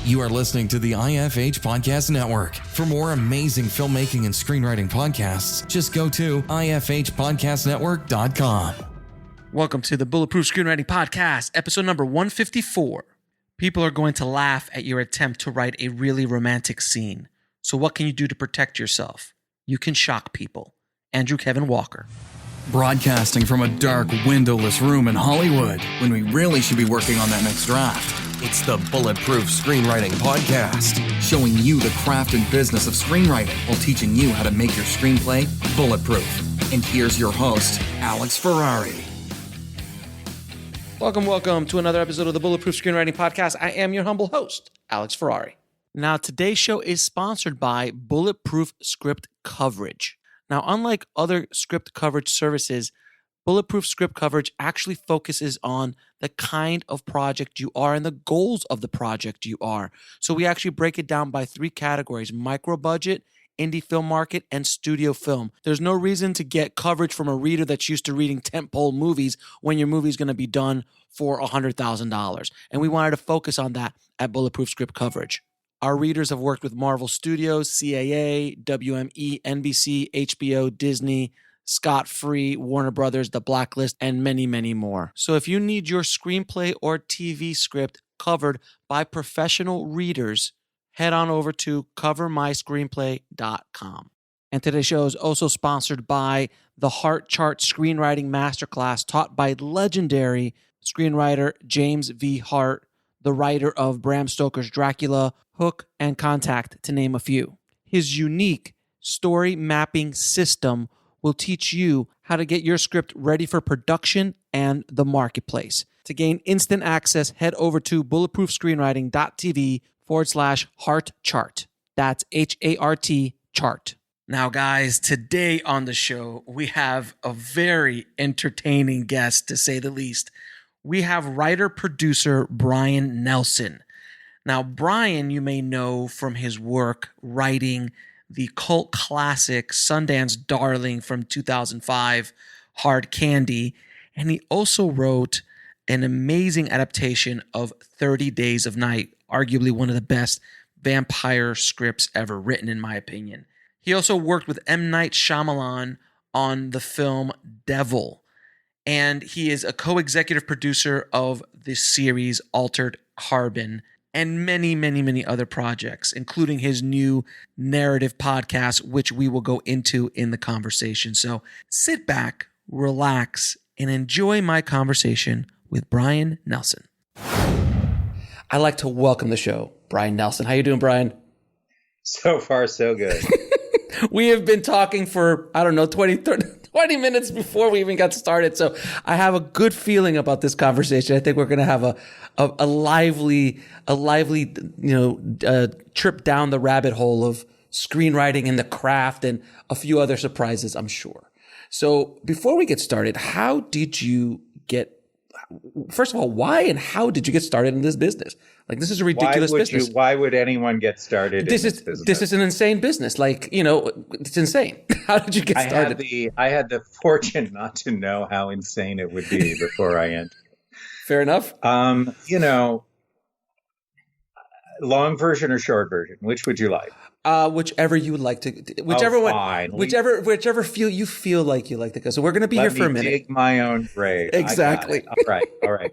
You are listening to the IFH Podcast Network. For more amazing filmmaking and screenwriting podcasts, just go to ifhpodcastnetwork.com. Welcome to the Bulletproof Screenwriting Podcast, episode number 154. People are going to laugh at your attempt to write a really romantic scene. So what can you do to protect yourself? You can shock people. Andrew Kevin Walker. Broadcasting from a dark, windowless room in Hollywood, when we really should be working on that next draft. It's the Bulletproof Screenwriting Podcast, showing you the craft and business of screenwriting while teaching you how to make your screenplay bulletproof. And here's your host, Alex Ferrari. Welcome to another episode of the Bulletproof Screenwriting Podcast. I am your humble host, Alex Ferrari. Now, today's show is sponsored by Bulletproof Script Coverage. Now, unlike other script coverage services, Bulletproof Script Coverage actually focuses on the kind of project you are and the goals of the project you are. So we actually break it down by three categories: micro budget, indie film market, and studio film. There's no reason to get coverage from a reader that's used to reading tentpole movies when your movie is going to be done for $100,000. And we wanted to focus on that at Bulletproof Script Coverage. Our readers have worked with Marvel Studios, CAA, WME, NBC, HBO, Disney, Scott Free, Warner Brothers, The Blacklist, and many, many more. So if you need your screenplay or TV script covered by professional readers, head on over to covermyscreenplay.com. And today's show is also sponsored by the Heart Chart Screenwriting Masterclass taught by legendary screenwriter James V. Hart, the writer of Bram Stoker's Dracula, Hook, and Contact, to name a few. His unique story mapping system will teach you how to get your script ready for production and the marketplace. To gain instant access, head over to bulletproofscreenwriting.tv/heart chart. That's HART chart. Now, guys, today on the show, we have a very entertaining guest, to say the least. We have writer-producer Brian Nelson. Now, Brian, you may know from his work writing the cult classic Sundance darling from 2005, Hard Candy, and he also wrote an amazing adaptation of 30 Days of Night, arguably one of the best vampire scripts ever written, in my opinion. He also worked with M. Night Shyamalan on the film Devil, and he is a co-executive producer of the series Altered Carbon, and many, many, many other projects, including his new narrative podcast, which we will go into in the conversation. So sit back, relax, and enjoy my conversation with Brian Nelson. I'd like to welcome the show, Brian Nelson. How you doing, Brian? So far, so good. We have been talking for, 20 minutes before we even got started. So I have a good feeling about this conversation. I think we're going to have a lively, trip down the rabbit hole of screenwriting and the craft and a few other surprises, I'm sure. So before we get started, how did you get, first of all, why and how did you get started in this business? Like, this is a ridiculous business. Why would anyone get started in this business? This is an insane business. Like, it's insane. How did you get started? I had the fortune not to know how insane it would be before I entered. Fair enough. Long version or short version? Which would you like? Whichever you would like to. Whichever you feel like you like to go. So we're going to be here for a minute. Dig my own grave. Exactly. All right.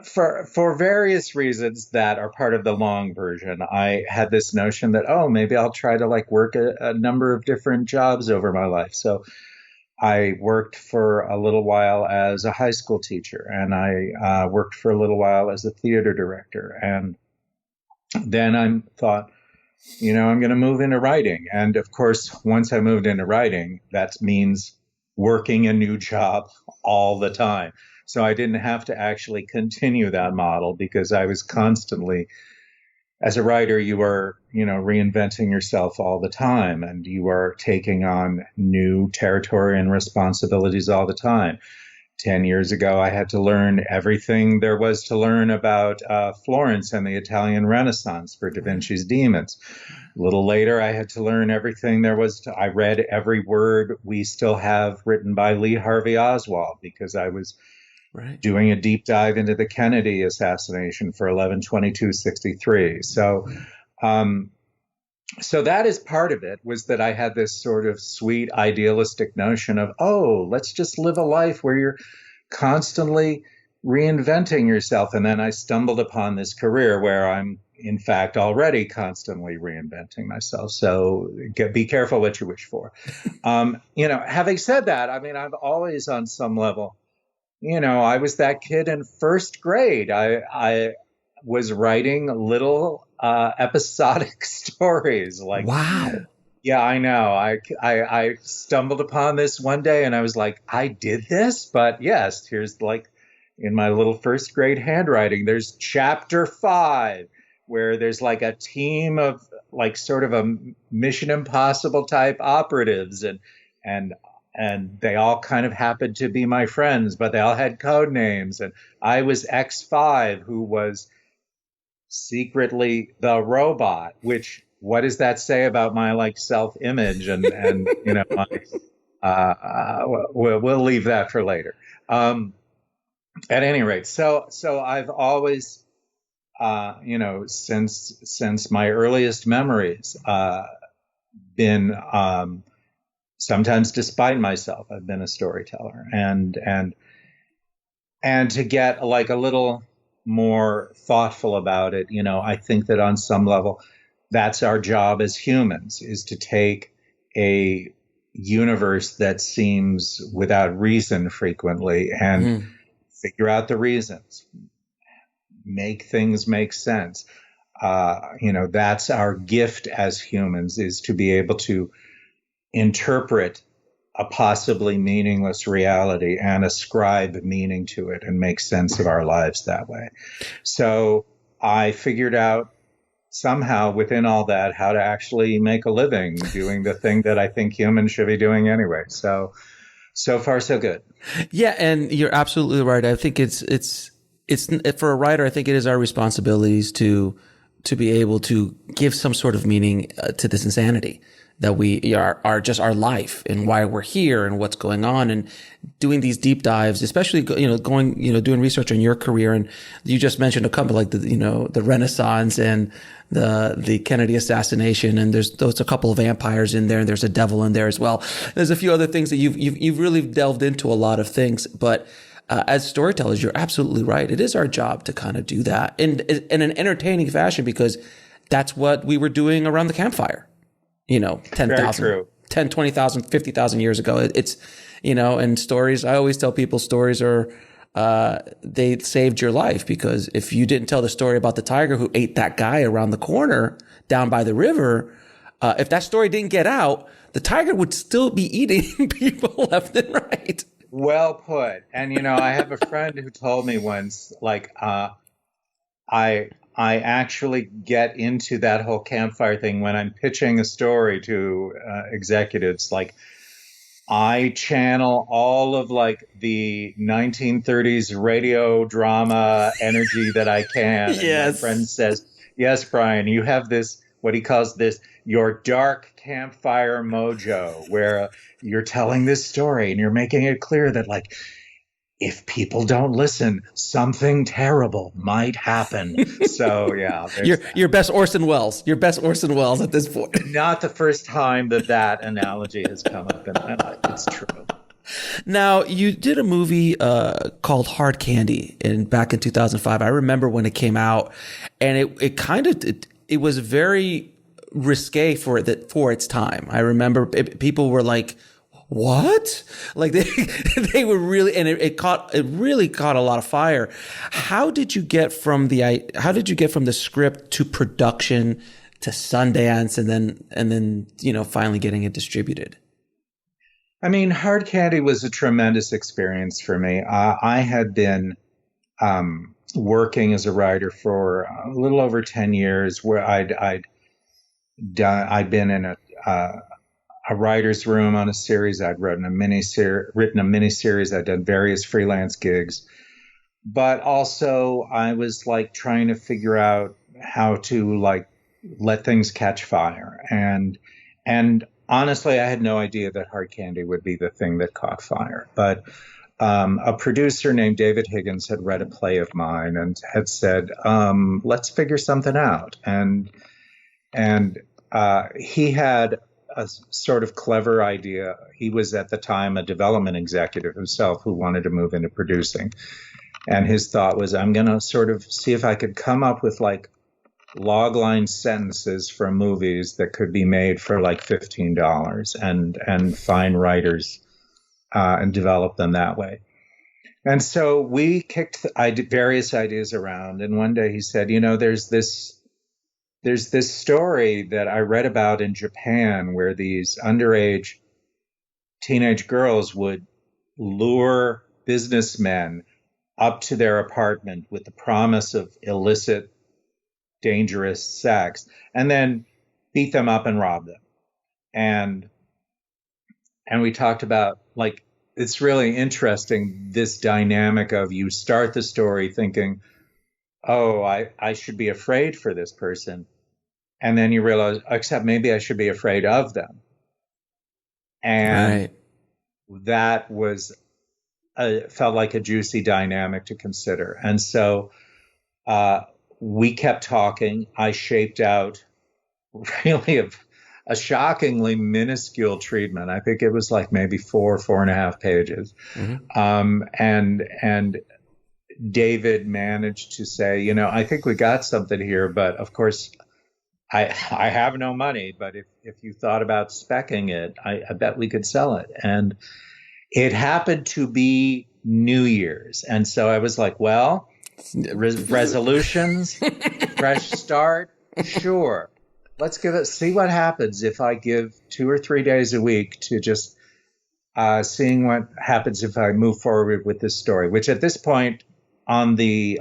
For various reasons that are part of the long version, I had this notion that, maybe I'll try to work a number of different jobs over my life. So I worked for a little while as a high school teacher, and I worked for a little while as a theater director. And then I thought, I'm going to move into writing. And of course, once I moved into writing, that means working a new job all the time. So I didn't have to actually continue that model because I was constantly, as a writer, you are, reinventing yourself all the time, and you are taking on new territory and responsibilities all the time. 10 years ago, I had to learn everything there was to learn about Florence and the Italian Renaissance for Da Vinci's Demons. A little later, I had to learn everything there was to. I read every word we still have written by Lee Harvey Oswald because I was Right. doing a deep dive into the Kennedy assassination for 11/22/63. So that is part of it, was that I had this sort of sweet idealistic notion of, oh, let's just live a life where you're constantly reinventing yourself. And then I stumbled upon this career where I'm, in fact, already constantly reinventing myself. So be careful what you wish for. Having said that, I mean, I've always on some level, I was that kid in first grade. I was writing little episodic stories. Like, wow. Yeah, I know. I stumbled upon this one day and I was like, I did this? But yes, here's like in my little first grade handwriting, there's chapter 5, where there's like a team of like sort of a Mission Impossible type operatives, and they all kind of happened to be my friends, but they all had code names. And I was X5, who was secretly the robot, which, what does that say about my like self-image? And we'll leave that for later. At any rate, so I've always, since my earliest memories, been, sometimes despite myself, I've been a storyteller, and to get like a little more thoughtful about it, I think that on some level, that's our job as humans, is to take a universe that seems without reason frequently and figure out the reasons, make things make sense. That's our gift as humans, is to be able to interpret a possibly meaningless reality and ascribe meaning to it and make sense of our lives that way. So I figured out somehow within all that how to actually make a living doing the thing that I think humans should be doing anyway. So far, so good. Yeah, and you're absolutely right. I think it's for a writer, I think it is our responsibilities to be able to give some sort of meaning to this insanity that we are just our life and why we're here and what's going on, and doing these deep dives, especially, doing research on your career. And you just mentioned a couple like the Renaissance and the Kennedy assassination, and there's a couple of vampires in there, and there's a devil in there as well. There's a few other things that you've really delved into a lot of things, but as storytellers, you're absolutely right. It is our job to kind of do that in an entertaining fashion, because that's what we were doing around the campfire, 10,000, 10, 20,000, 50,000 years ago. It's, and stories, I always tell people stories are, they saved your life, because if you didn't tell the story about the tiger who ate that guy around the corner down by the river, if that story didn't get out, the tiger would still be eating people left and right. Well put. And, I have a friend who told me once, like, I actually get into that whole campfire thing when I'm pitching a story to executives. Like, I channel all of like the 1930s radio drama energy that I can. Yes. And my friend says, yes, Brian, you have this, what he calls this, your dark campfire mojo, where you're telling this story and you're making it clear that, like, if people don't listen, something terrible might happen. So yeah, your best Orson Welles. Your best Orson Welles at this point. Not the first time that analogy has come up in my life. It's true. Now, you did a movie called Hard Candy back in 2005. I remember when it came out, and it was very risque for its time. I remember people were like, what? Like they were really, and it really caught a lot of fire. How did you get from the script to production to Sundance and then finally getting it distributed? I mean, Hard Candy was a tremendous experience for me. I had been working as a writer for a little over 10 years, where I'd been in a writer's room on a series. I'd written a miniseries. I'd done various freelance gigs, but also I was like trying to figure out how to like let things catch fire. And honestly, I had no idea that Hard Candy would be the thing that caught fire. But a producer named David Higgins had read a play of mine and had said, let's figure something out. And he had a sort of clever idea. He was at the time a development executive himself who wanted to move into producing. And his thought was, I'm going to sort of see if I could come up with like logline sentences from movies that could be made for like $15 and find writers and develop them that way. And so we kicked various ideas around. And one day he said, there's this story that I read about in Japan where these underage teenage girls would lure businessmen up to their apartment with the promise of illicit, dangerous sex, and then beat them up and rob them. And we talked about, like, it's really interesting, this dynamic of you start the story thinking, oh, I should be afraid for this person. And then you realize, except maybe I should be afraid of them. And that was felt like a juicy dynamic to consider. And so we kept talking. I shaped out really a shockingly minuscule treatment. I think it was like maybe 4.5 pages. Mm-hmm. And David managed to say, I think we got something here, but of course, I have no money, but if you thought about speccing it, I bet we could sell it. And it happened to be New Year's. And so I was like, well, resolutions, fresh start. Sure. Let's see what happens if I give 2 or 3 days a week to just seeing what happens if I move forward with this story, which at this point on the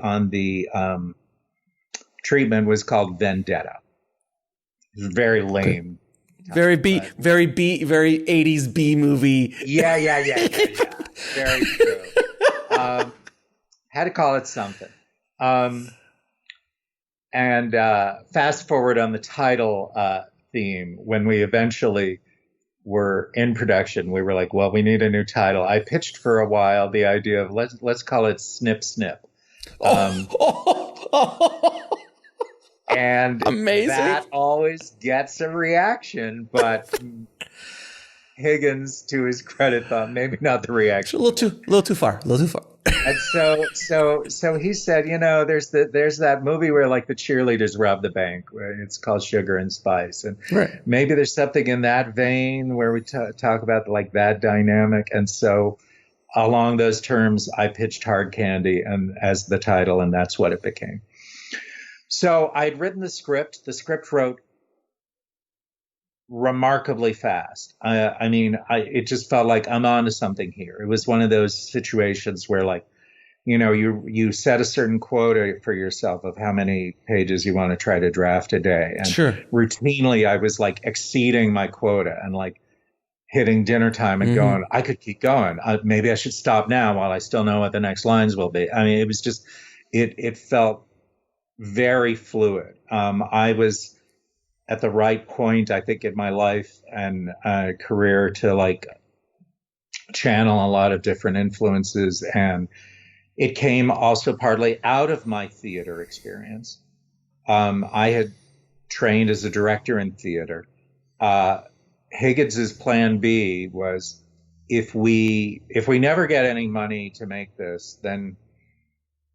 treatment was called Vendetta. It was very lame. Very 80s B movie. Yeah. Very true. Had to call it something. And fast forward on the title theme, when we eventually were in production, we were like, well, we need a new title. I pitched for a while the idea of let's call it Snip Snip. And amazing. That always gets a reaction, but Higgins, to his credit, thought maybe not the reaction. A little too far. And so he said, there's that movie where like the cheerleaders rob the bank. It's called Sugar and Spice, and maybe there's something in that vein where we talk about like that dynamic. And so, along those terms, I pitched Hard Candy and as the title, and that's what it became. So I'd written the script. The script wrote remarkably fast. It just felt like I'm onto something here. It was one of those situations where, like, you set a certain quota for yourself of how many pages you want to try to draft a day. And routinely I was like exceeding my quota and like hitting dinner time and going, I could keep going. Maybe I should stop now while I still know what the next lines will be. I mean, it was just, it felt very fluid. I was at the right point, I think, in my life and career to like channel a lot of different influences. And it came also partly out of my theater experience. I had trained as a director in theater. Higgins's plan B was, if we never get any money to make this, then,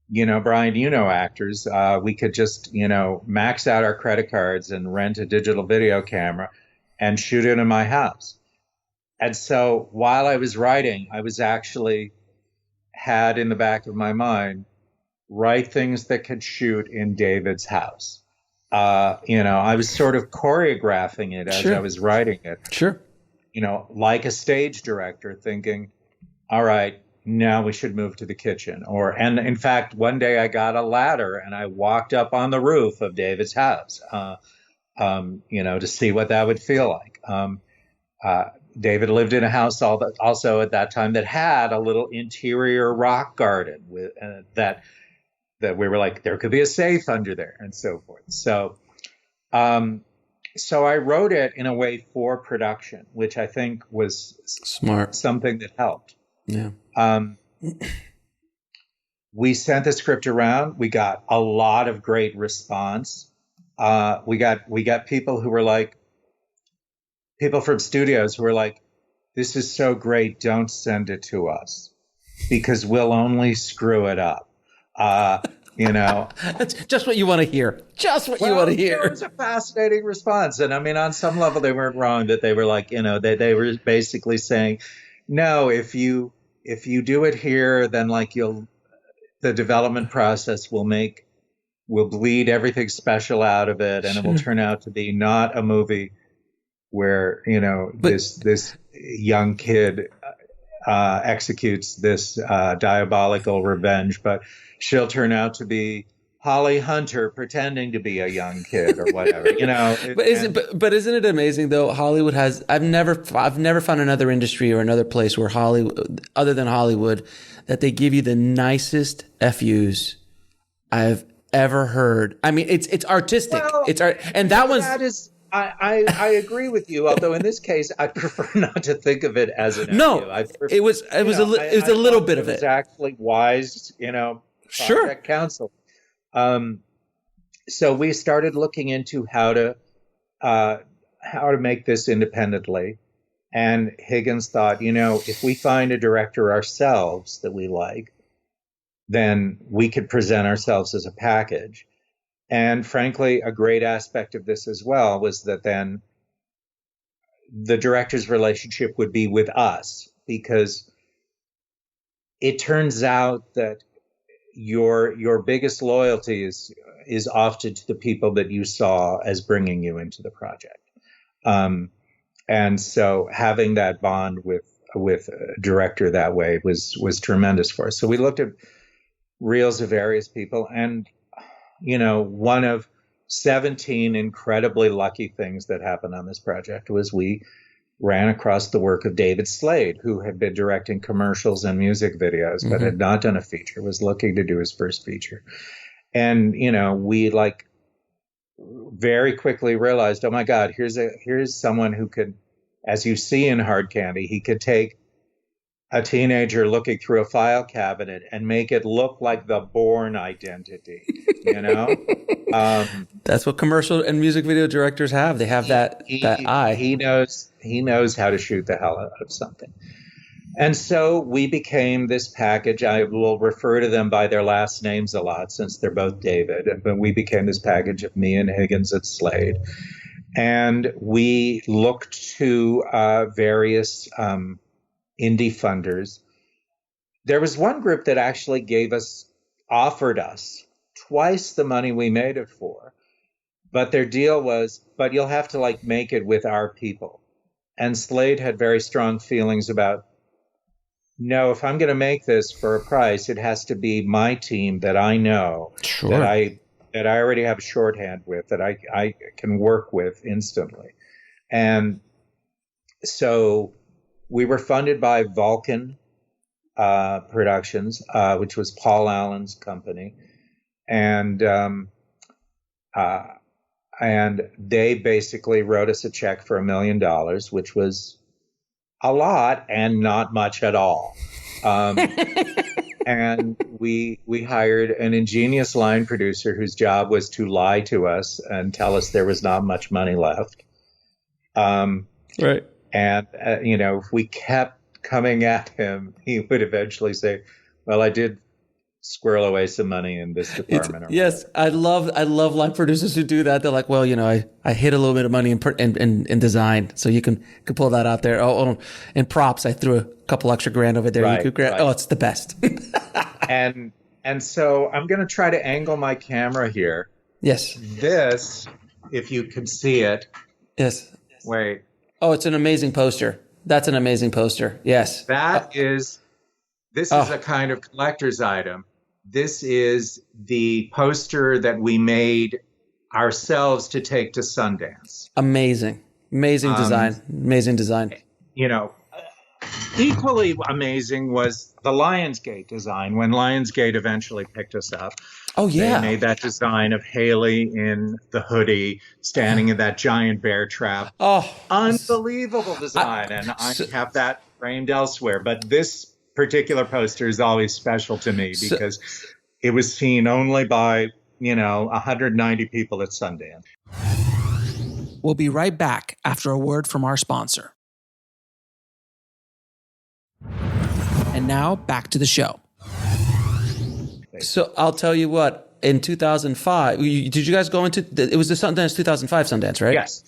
Brian, actors, we could just, max out our credit cards and rent a digital video camera and shoot it in my house. And so while I was writing, I was actually had in the back of my mind, write things that could shoot in David's house. I was sort of choreographing it as I was writing it. Sure. Like a stage director thinking, all right, now we should move to the kitchen. And in fact, one day I got a ladder and I walked up on the roof of David's house, to see what that would feel like. David lived in a house also at that time that had a little interior rock garden with that we were like, there could be a safe under there and so forth. So I wrote it in a way for production, which I think was smart, something that helped. Yeah. we sent the script around. We got a lot of great response. We got people who were like, people from studios who were like, this is so great, don't send it to us because we'll only screw it up. That's just what you want to hear. Just what you want to hear. It was a fascinating response. And I mean, on some level, they weren't wrong that they were like, they were basically saying, no, if you do it here, then like the development process will bleed everything special out of it. And it will turn out to be not a movie where, this young kid executes this diabolical revenge, but she'll turn out to be Holly Hunter pretending to be a young kid or whatever, But isn't it amazing though? Hollywood has. I've never found another industry or another place where Hollywood, other than Hollywood, that they give you the nicest FUs I've ever heard. I mean, it's artistic. Well, it's art, and that one's. That is. I agree with you. Although in this case, I prefer not to think of it as an no. FU. It was a little bit of it. It was actually wise, Sure. Project counsel. So we started looking into how to make this independently. And Higgins thought, if we find a director ourselves that we like, then we could present ourselves as a package. And frankly, a great aspect of this as well was that then the director's relationship would be with us, because it turns out that your biggest loyalty is often to the people that you saw as bringing you into the project. And so having that bond with a director that way was tremendous for us. So we looked at reels of various people, and one of 17 incredibly lucky things that happened on this project was we ran across the work of David Slade, who had been directing commercials and music videos, but had not done a feature, was looking to do his first feature. And, we very quickly realized, oh my God, here's someone who could, as you see in Hard Candy, he could take a teenager looking through a file cabinet and make it look like the Bourne Identity, That's what commercial and music video directors have. They have that eye. He knows how to shoot the hell out of something. And so we became this package. I will refer to them by their last names a lot since they're both David. But we became this package of me and Higgins at Slade. And we looked to various indie funders. There was one group that actually offered us twice the money we made it for. But their deal was, but you'll have to make it with our people. And Slade had very strong feelings about, no, if I'm going to make this for a price, it has to be my team that I know, sure, that I already have shorthand with, that I can work with instantly. And so we were funded by Vulcan Productions, which was Paul Allen's company. And they basically wrote us a check for $1 million, which was a lot and not much at all. And we hired an ingenious line producer whose job was to lie to us and tell us there was not much money left. Right. And, if we kept coming at him, he would eventually say, well, I did squirrel away some money in this department. Yes, I love line producers who do that. They're like, well, I hid a little bit of money in design, so you can pull that out there. Oh, and props, I threw a couple extra grand over there. Right, you could grab. Right. Oh, it's the best. and so I'm going to try to angle my camera here. Yes. This, if you can see it. Yes. Wait. Oh, it's an amazing poster. That's an amazing poster. Yes. This is a kind of collector's item. This is the poster that we made ourselves to take to Sundance. Amazing design. Amazing design. Equally amazing was the Lionsgate design when Lionsgate eventually picked us up. Oh, yeah. They made that design of Haley in the hoodie standing in that giant bear trap. Oh, unbelievable design. I have that framed elsewhere. But this particular poster is always special to me because it was seen only by, 190 people at Sundance. We'll be right back after a word from our sponsor. And now back to the show. So I'll tell you what, in 2005, did you guys go into, it was the Sundance 2005 Sundance, right? Yes.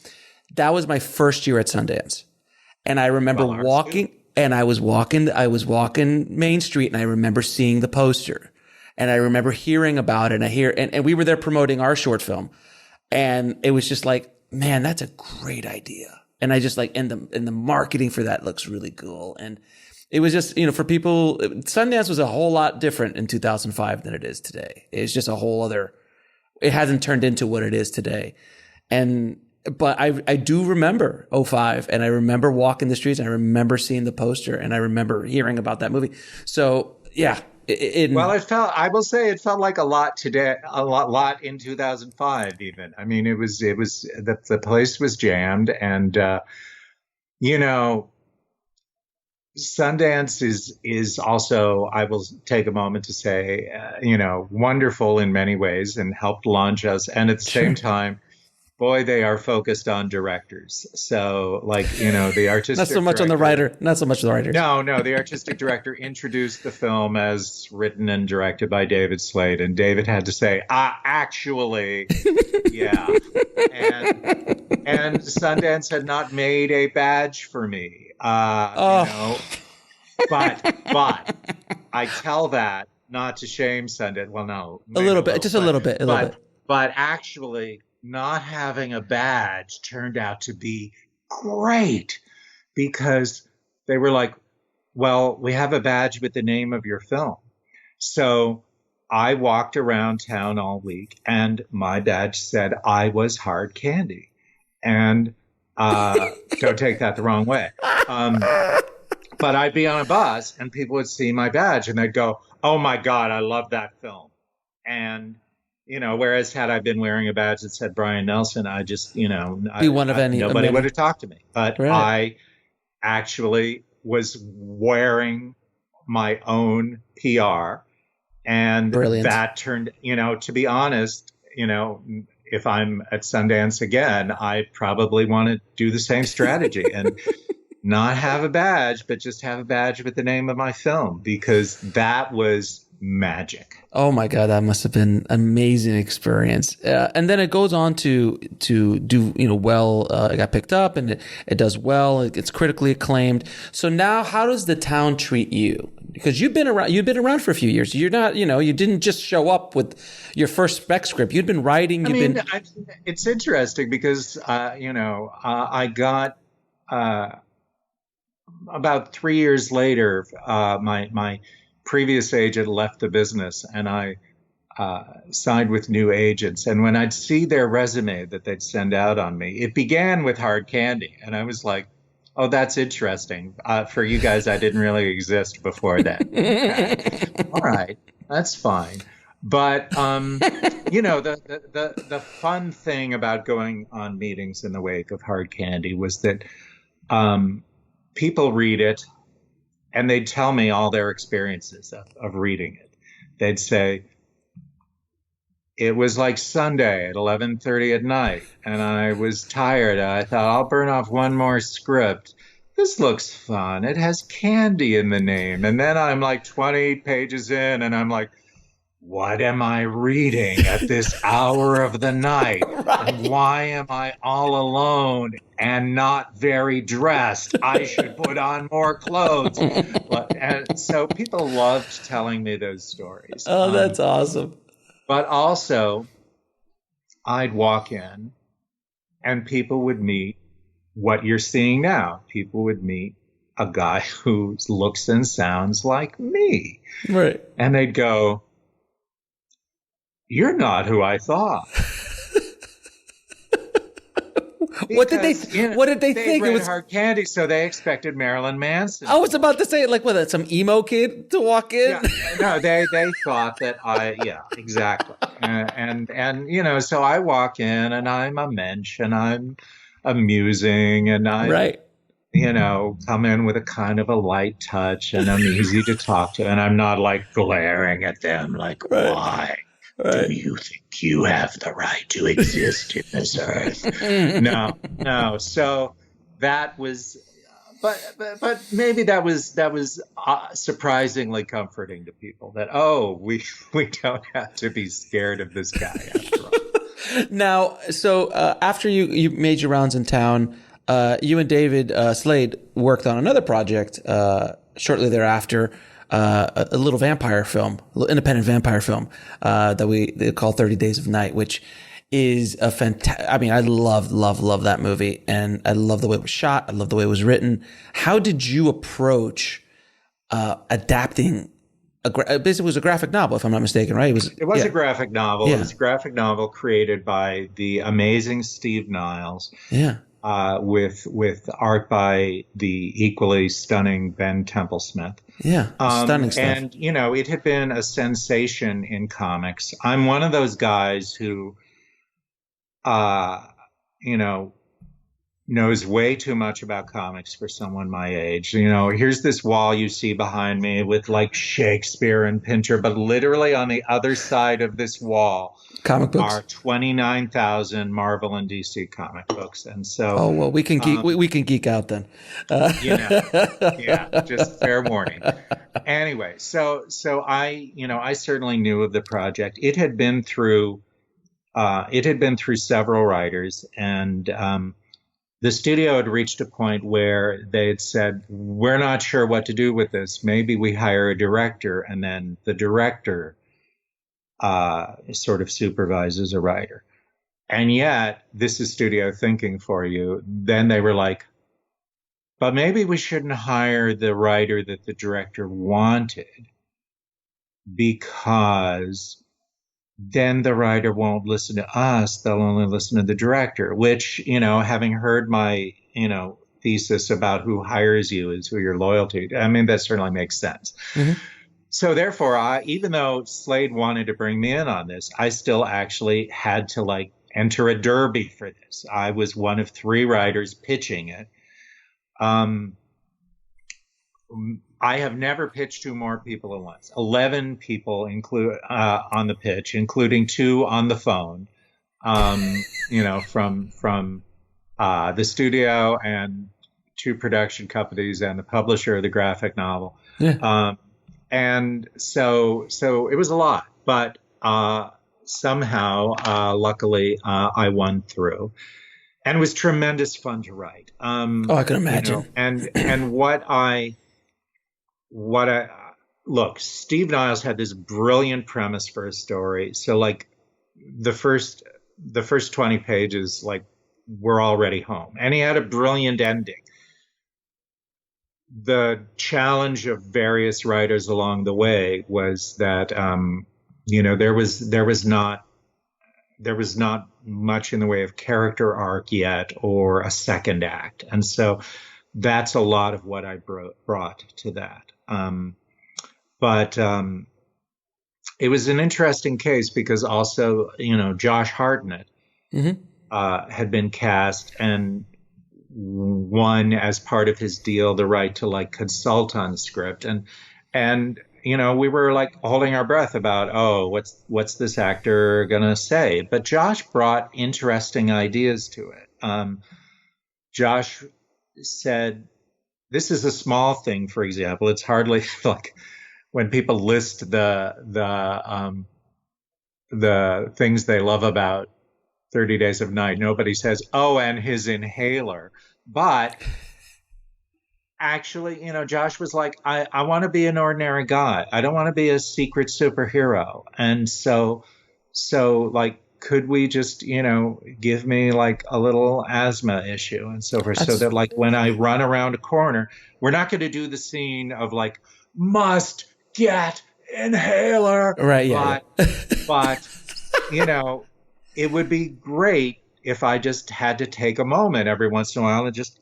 That was my first year at Sundance. And I remember walking Main Street, and I remember seeing the poster, and I remember hearing about it, and we were there promoting our short film, and it was just like, man, that's a great idea. And I just like, and the marketing for that looks really cool. And it was just, for people, Sundance was a whole lot different in 2005 than it is today. It's just a whole other, it hasn't turned into what it is today. But I do remember '05, and I remember walking the streets, and I remember seeing the poster, and I remember hearing about that movie. So yeah. I will say it felt like a lot today, a lot in 2005 even. I mean, the place was jammed, and, Sundance is also, I will take a moment to say, wonderful in many ways and helped launch us. And at the same time, boy, they are focused on directors. So, the artistic not so much director, on the writer, not so much the writer. No, the artistic director introduced the film as written and directed by David Slade, and David had to say, actually, yeah. And Sundance had not made a badge for me, but I tell that not to shame Sundance. Well, no, a little bit. But actually, not having a badge turned out to be great because they were like, well, we have a badge with the name of your film. So I walked around town all week, and my badge said I was hard candy. And don't take that the wrong way. But I'd be on a bus, and people would see my badge, and they'd go, oh, my God, I love that film. And whereas had I been wearing a badge that said Brian Nelson, I just, nobody would have talked to me. But right. I actually was wearing my own PR, and Brilliant. That turned, to be honest, if I'm at Sundance again, I probably want to do the same strategy and not have a badge, but just have a badge with the name of my film, because that was magic. Oh my God, that must have been an amazing experience. And then it goes on to do, well, it got picked up, and it does well. It gets critically acclaimed. So now how does the town treat you? Because you've been around for a few years. You're not, you didn't just show up with your first spec script. You'd been writing. It's interesting because, I got, about 3 years later, my previous agent left the business, and I signed with new agents. And when I'd see their resume that they'd send out on me, it began with hard candy. And I was like, oh, that's interesting. For you guys, I didn't really exist before that. Okay. All right, that's fine. But, the fun thing about going on meetings in the wake of hard candy was that people read it, and they'd tell me all their experiences of reading it. They'd say, it was like Sunday at 11:30 at night, and I was tired. I thought, I'll burn off one more script. This looks fun. It has candy in the name. And then I'm like 20 pages in, and I'm like, what am I reading at this hour of the night? Right. And why am I all alone and not very dressed? I should put on more clothes. And so people loved telling me those stories. Oh, that's awesome. But also, I'd walk in, and people would meet what you're seeing now. People would meet a guy who looks and sounds like me. Right. And they'd go, you're not who I thought. What did they think? It was hard candy, so they expected Marilyn Manson. I was about to say, some emo kid to walk in. Yeah, no, they thought that exactly. And so I walk in, and I'm a mensch, and I'm amusing, and right. come in with a kind of a light touch, and I'm easy to talk to, and I'm not like glaring at them like, Right. why do Right. you think you have the right to exist in this earth? No. So that was, but maybe that was surprisingly comforting to people that, we don't have to be scared of this guy after all. Now, so after you made your rounds in town, you and David Slade worked on another project shortly thereafter, a little vampire film, a little independent vampire film that they call 30 Days of Night, which is a fantastic. I mean, I love that movie, and I love the way it was shot. I love the way it was written. How did you approach adapting? Basically, it was a graphic novel, if I'm not mistaken, right? It was a graphic novel. Yeah. It was a graphic novel created by the amazing Steve Niles. Yeah. With art by the equally stunning Ben Templesmith. Yeah, stunning stuff. And, it had been a sensation in comics. I'm one of those guys who, knows way too much about comics for someone my age. Here's this wall you see behind me with like Shakespeare and Pinter, but literally on the other side of this wall comic books are 29,000 Marvel and DC comic books. And so, we can geek, we can geek out then. Yeah, just fair warning. Anyway, so I certainly knew of the project. It had been through several writers, and the studio had reached a point where they had said, we're not sure what to do with this. Maybe we hire a director, and then the director sort of supervises a writer. And yet, this is studio thinking for you. Then they were like, but maybe we shouldn't hire the writer that the director wanted, because then the writer won't listen to us. They'll only listen to the director, which, having heard my, thesis about who hires you is who you're loyal to. I mean, that certainly makes sense. Mm-hmm. So therefore, even though Slade wanted to bring me in on this, I still actually had to enter a derby for this. I was one of 3 writers pitching it. I have never pitched to more people at once. 11 people on the pitch, including 2 on the phone, from the studio and 2 production companies and the publisher of the graphic novel. Yeah. And so it was a lot, but somehow, luckily, I won through. And it was tremendous fun to write. I can imagine. And what I look, Steve Niles had this brilliant premise for a story. So the first 20 pages, we're already home. And he had a brilliant ending. The challenge of various writers along the way was that, there was not much in the way of character arc yet or a second act. And so that's a lot of what I brought to that. But it was an interesting case because also, Josh Hartnett had been cast and won as part of his deal the right to consult on the script. And we were holding our breath about, what's this actor gonna say? But Josh brought interesting ideas to it. Josh said, this is a small thing, for example. It's hardly when people list the things they love about 30 Days of Night, nobody says, and his inhaler. But actually, Josh was like, I want to be an ordinary guy. I don't want to be a secret superhero. And so could we just, give me a little asthma issue and so forth, so that when I run around a corner, we're not going to do the scene of must get inhaler. Right. Yeah. But it would be great if I just had to take a moment every once in a while and just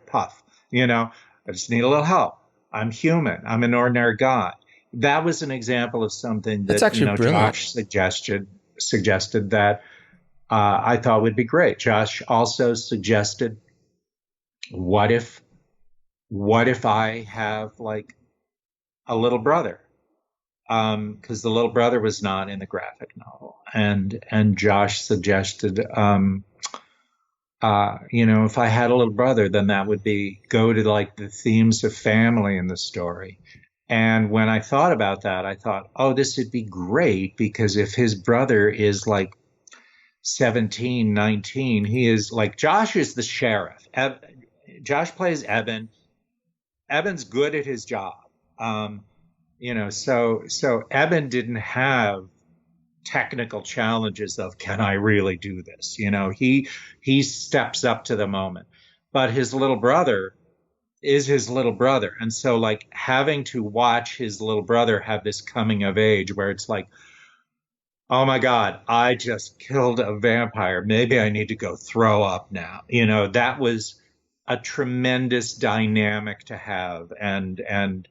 puff, I just need a little help. I'm human. I'm an ordinary guy. That was an example of something that, Josh suggested that I thought would be great. Josh also suggested, what if what if I have like a little brother? Because the little brother was not in the graphic novel, and Josh suggested, if I had a little brother, then that would be go to like the themes of family in the story. And when I thought about that, I thought, oh, this would be great because if his brother is like 17, 19, he is like, Josh is the sheriff. Josh plays Eben. Eben's good at his job. So Eben didn't have technical challenges of, can I really do this? He steps up to the moment, but his little brother is his little brother. And so like having to watch his little brother have this coming of age where it's like, oh my God, I just killed a vampire. Maybe I need to go throw up now. That was a tremendous dynamic to have. And,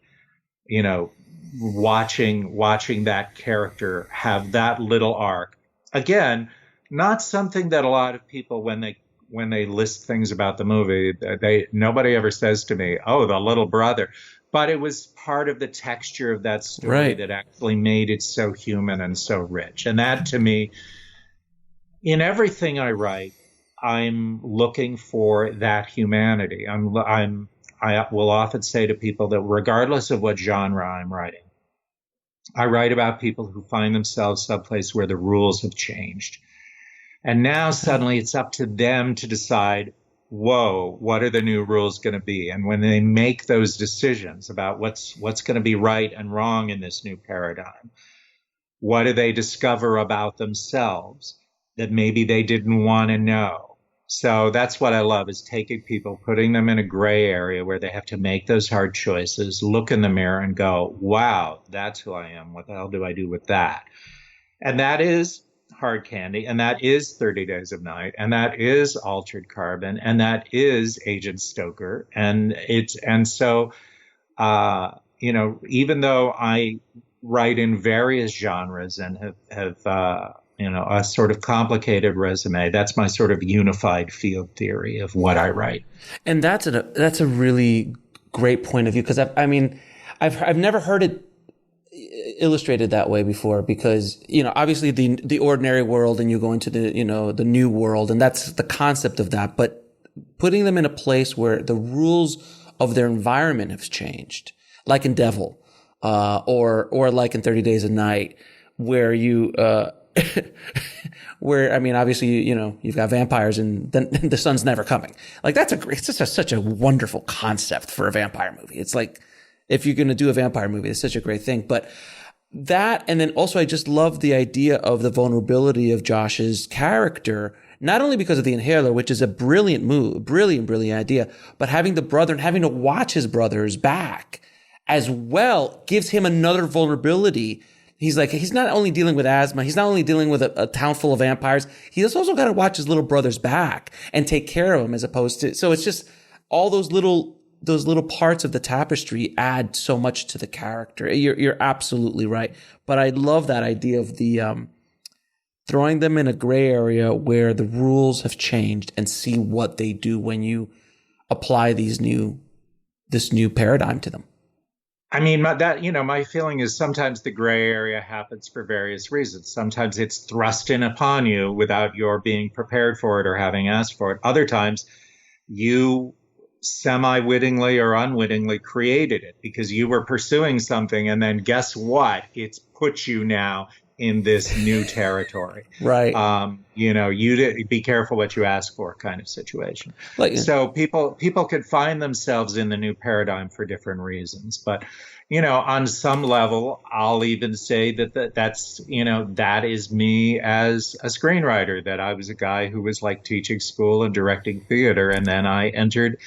watching that character have that little arc. Again, not something that a lot of people, when they list things about the movie, nobody ever says to me, oh, the little brother. But it was part of the texture of that story that actually made it so human and so rich. And that, to me, in everything I write, I'm looking for that humanity. I will often say to people that regardless of what genre I'm writing, I write about people who find themselves someplace where the rules have changed. And now suddenly it's up to them to decide, whoa, what are the new rules going to be? And when they make those decisions about what's going to be right and wrong in this new paradigm, what do they discover about themselves that maybe they didn't want to know? So that's what I love, is taking people, putting them in a gray area where they have to make those hard choices, look in the mirror and go, wow, that's who I am. What the hell do I do with that? And that is Hard Candy, and that is 30 Days of Night, and that is Altered Carbon, and that is Agent Stoker. So even though I write in various genres and have a sort of complicated resume, that's my sort of unified field theory of what I write. And that's a really great point of view, because I've never heard it illustrated that way before, because obviously the ordinary world, and you go into the new world, and that's the concept of that, but putting them in a place where the rules of their environment have changed, like in Devil, or like in 30 Days a Night, where you obviously you've got vampires and then the sun's never coming. Like it's just such a wonderful concept for a vampire movie. It's like, if you're going to do a vampire movie, it's such a great thing. But that, and then also I just love the idea of the vulnerability of Josh's character, not only because of the inhaler, which is a brilliant move, brilliant idea, but having the brother and having to watch his brother's back as well gives him another vulnerability. He's not only dealing with asthma, he's not only dealing with a town full of vampires, he's also got to watch his little brother's back and take care of him, as opposed to, so it's just all those little parts of the tapestry add so much to the character. You're absolutely right. But I love that idea of the throwing them in a gray area where the rules have changed, and see what they do when you apply this new paradigm to them. I mean, my feeling is sometimes the gray area happens for various reasons. Sometimes it's thrust in upon you without your being prepared for it or having asked for it. Other times you semi-wittingly or unwittingly created it because you were pursuing something, and then guess what? It's put you now in this new territory. Right. You be careful what you ask for kind of situation. So people could find themselves in the new paradigm for different reasons. But, on some level, I'll even say that's that is me as a screenwriter, that I was a guy who was like teaching school and directing theater. And then I entered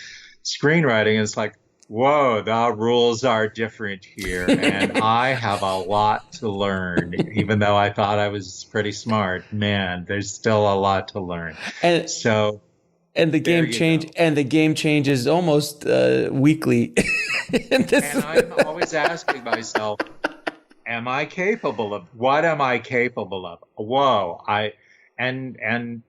screenwriting, and it's like, whoa, the rules are different here. And I have a lot to learn, even though I thought I was pretty smart. Man, there's still a lot to learn. And the game changes almost weekly. And I'm always asking myself, what am I capable of? Whoa, and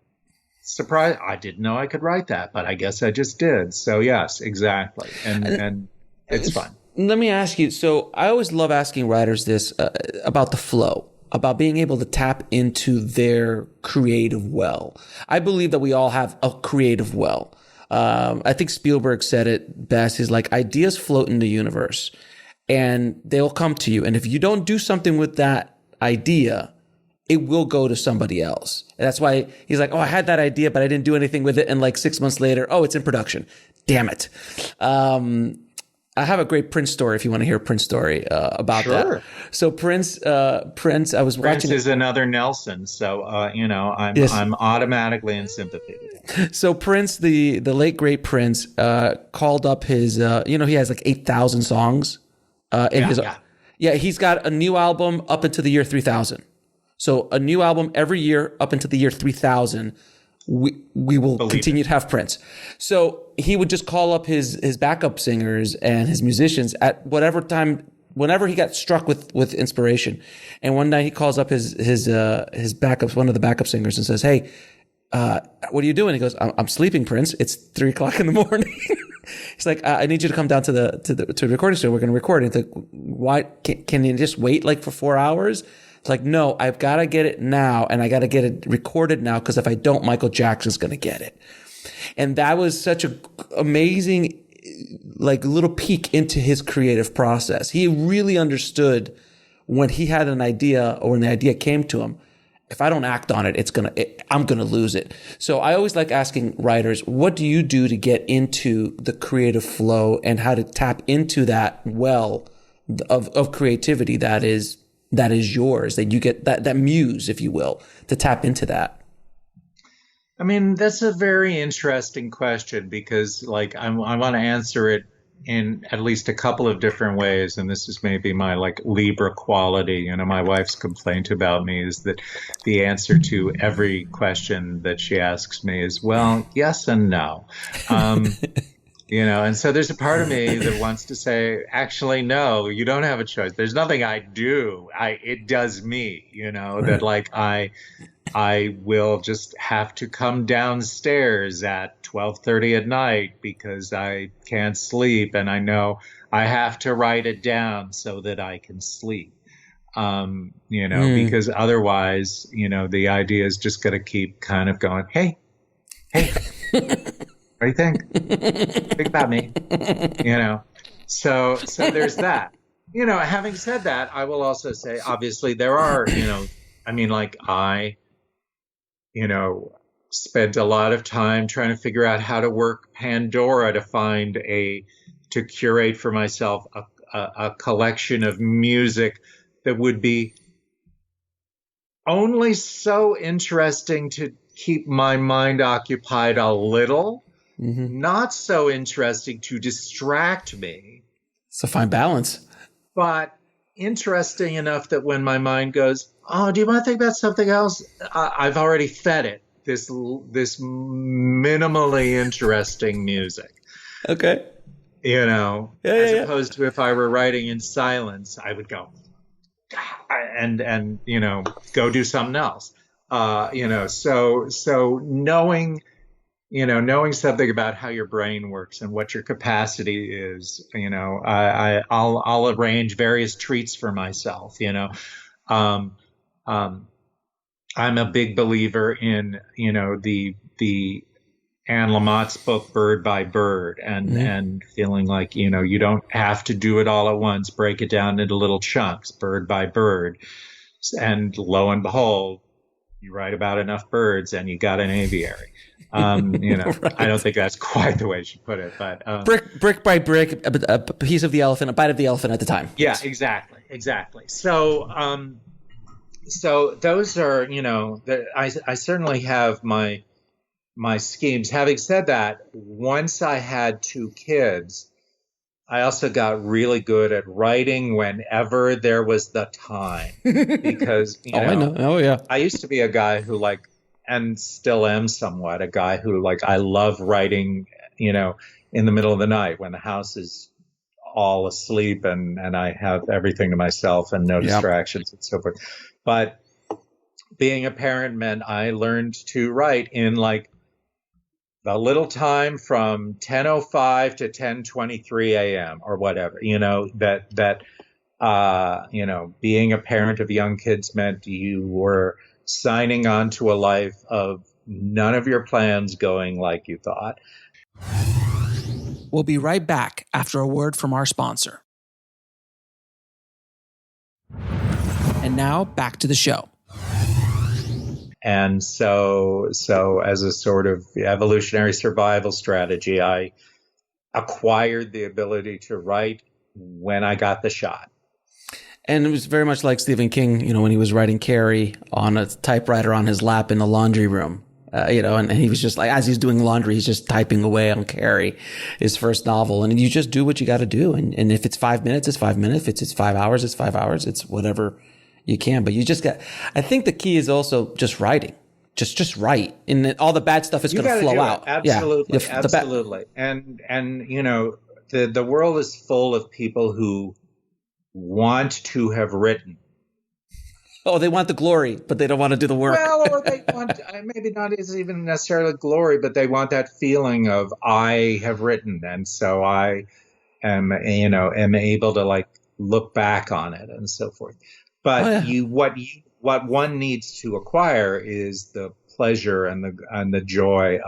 surprised. I didn't know I could write that, but I guess I just did. So yes, exactly. And it's fun. Let me ask you. So I always love asking writers this about the flow, about being able to tap into their creative well. I believe that we all have a creative well. I think Spielberg said it best. He's like, ideas float in the universe and they'll come to you. And if you don't do something with that idea, it will go to somebody else. And that's why he's like, oh, I had that idea, but I didn't do anything with it. And like 6 months later, oh, it's in production. Damn it. I have a great Prince story if you want to hear a Prince story about that. So Prince, I was watching. Prince is another Nelson, so I'm automatically in sympathy with him. So Prince, the late great Prince, called up his. He has like 8,000 songs. He's got a new album up into the year 3000. So a new album every year up into the year 3000. We will continue to have Prince. So he would just call up his backup singers and his musicians at whatever time, whenever he got struck with inspiration. And one night he calls up his backups, one of the backup singers, and says, "Hey, what are you doing?" He goes, "I'm sleeping, Prince. It's 3 o'clock in the morning." He's like, "I need you to come down to the recording studio. We're going to record." And it's like, "Why can you just wait like for 4 hours?" It's like, no, I've got to get it now, and I got to get it recorded now, because if I don't, Michael Jackson's going to get it. And that was such an amazing, like, little peek into his creative process. He really understood when he had an idea, or when the idea came to him, if I don't act on it, I'm going to lose it. So I always like asking writers, what do you do to get into the creative flow, and how to tap into that well of creativity that is yours, that you get that muse, if you will, to tap into that? I mean, that's a very interesting question, because like I want to answer it in at least a couple of different ways. And this is maybe my like Libra quality. My wife's complaint about me is that the answer to every question that she asks me is, well, yes and no. And so there's a part of me that wants to say, actually, no, you don't have a choice. There's nothing I do. It does me, that like I will just have to come downstairs at 12:30 at night because I can't sleep. And I know I have to write it down so that I can sleep, because otherwise, the idea is just going to keep kind of going, hey. What do you think? Think about me, So there's that. Having said that, I will also say, obviously, there are, I spent a lot of time trying to figure out how to work Pandora to curate for myself a collection of music that would be only so interesting to keep my mind occupied a little. Mm-hmm. Not so interesting to distract me. It's a fine balance. But interesting enough that when my mind goes, oh, do you want to think about something else? I've already fed it this minimally interesting music. Okay. As opposed to if I were writing in silence, I would go and go do something else. So knowing something about how your brain works and what your capacity is, I'll arrange various treats for myself. I'm a big believer in, the Anne Lamott's book, Bird by Bird, and feeling like, you don't have to do it all at once, break it down into little chunks, bird by bird. And lo and behold, you write about enough birds and you got an aviary. Right. I don't think that's quite the way she put it, but brick by brick, a piece of the elephant, a bite of the elephant at a time. Yeah, exactly. So those are, I certainly have my schemes. Having said that, once I had 2 kids, I also got really good at writing whenever there was the time, because I know. Oh yeah. I used to be a guy who and still am somewhat a guy who I love writing, in the middle of the night when the house is all asleep and I have everything to myself and no distractions and so forth. But being a parent meant I learned to write in like a little time from 10:05 to 10:23 a.m. or whatever, being a parent of young kids meant you were signing on to a life of none of your plans going like you thought. We'll be right back after a word from our sponsor. And now back to the show. And so as a sort of evolutionary survival strategy, I acquired the ability to write when I got the shot. And it was very much like Stephen King, when he was writing Carrie on a typewriter on his lap in the laundry room, and he was just like, as he's doing laundry, he's just typing away on Carrie, his first novel. And you just do what you got to do. And if it's 5 minutes, it's 5 minutes. If it's 5 hours, it's 5 hours. It's whatever you can. But you just I think the key is also just writing. Just write. And then all the bad stuff is going to flow out. Absolutely. Yeah. Absolutely. And the world is full of people who want to have written. Oh, they want the glory, but they don't want to do the work. Well, or they want, maybe not even necessarily glory, but they want that feeling of I have written, and so I am able to like look back on it and so forth. But what one needs to acquire is the pleasure and the joy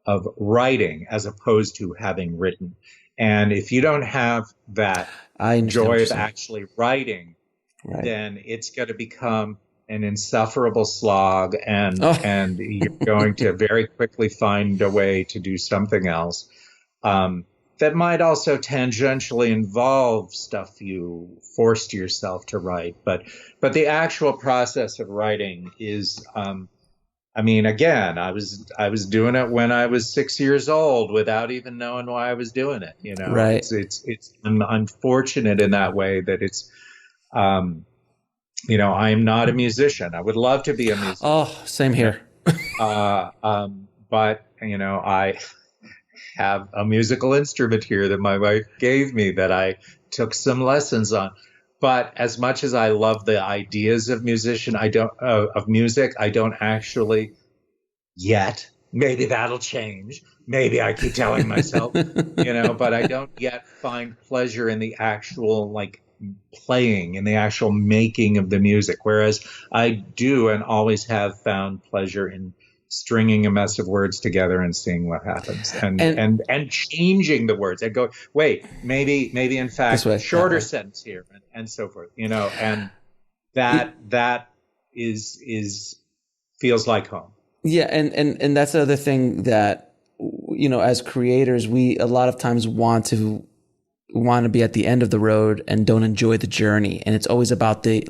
of writing as opposed to having written. And if you don't have that joy of actually writing, right, then it's going to become an insufferable slog, and you're going to very quickly find a way to do something else that might also tangentially involve stuff you forced yourself to write. But the actual process of writing is, again, I was doing it when I was 6 years old without even knowing why I was doing it. Right. It's I'm unfortunate in that way that it's, I'm not a musician. I would love to be a musician. Oh, same here. But I have a musical instrument here that my wife gave me that I took some lessons on. But as much as I love the ideas of music, I don't actually yet. Maybe that'll change. Maybe I keep telling myself, but I don't yet find pleasure in the actual playing, in the actual making of the music. Whereas I do and always have found pleasure in stringing a mess of words together and seeing what happens, and changing the words and go, wait, maybe in fact shorter sentence here, and so forth, and that is feels like home. Yeah, and that's the other thing that as creators, we a lot of times want to be at the end of the road and don't enjoy the journey, and it's always about the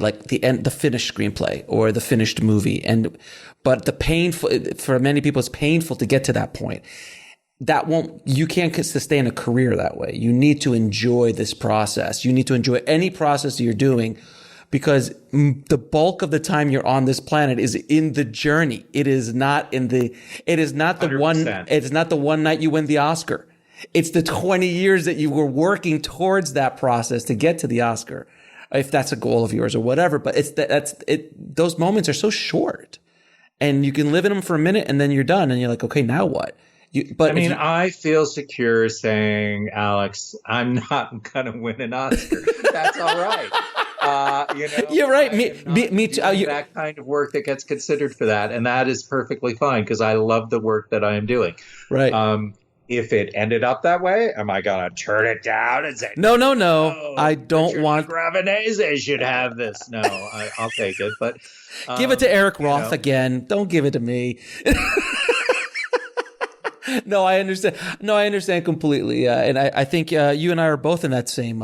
end, the finished screenplay or the finished movie, but the painful, for many people, it's painful to get to that point. You can't sustain a career that way. You need to enjoy this process. You need to enjoy any process you're doing, because the bulk of the time you're on this planet is in the journey. It is not the 100%. It's not the one night you win the Oscar. It's the 20 years that you were working towards that process to get to the Oscar, if that's a goal of yours or whatever. But those moments are so short, and you can live in them for a minute and then you're done and you're like, okay, now what? I feel secure saying, Alex, I'm not going to win an Oscar. That's all right. You're right. Me too. That kind of work that gets considered for that. And that is perfectly fine, because I love the work that I am doing. Right. If it ended up that way, am I going to turn it down and say, no, I don't want Gravenese should have this? No, I'll take it. But give it to Eric Roth again. Don't give it to me. No, I understand. No, I understand completely. And I think you and I are both in that same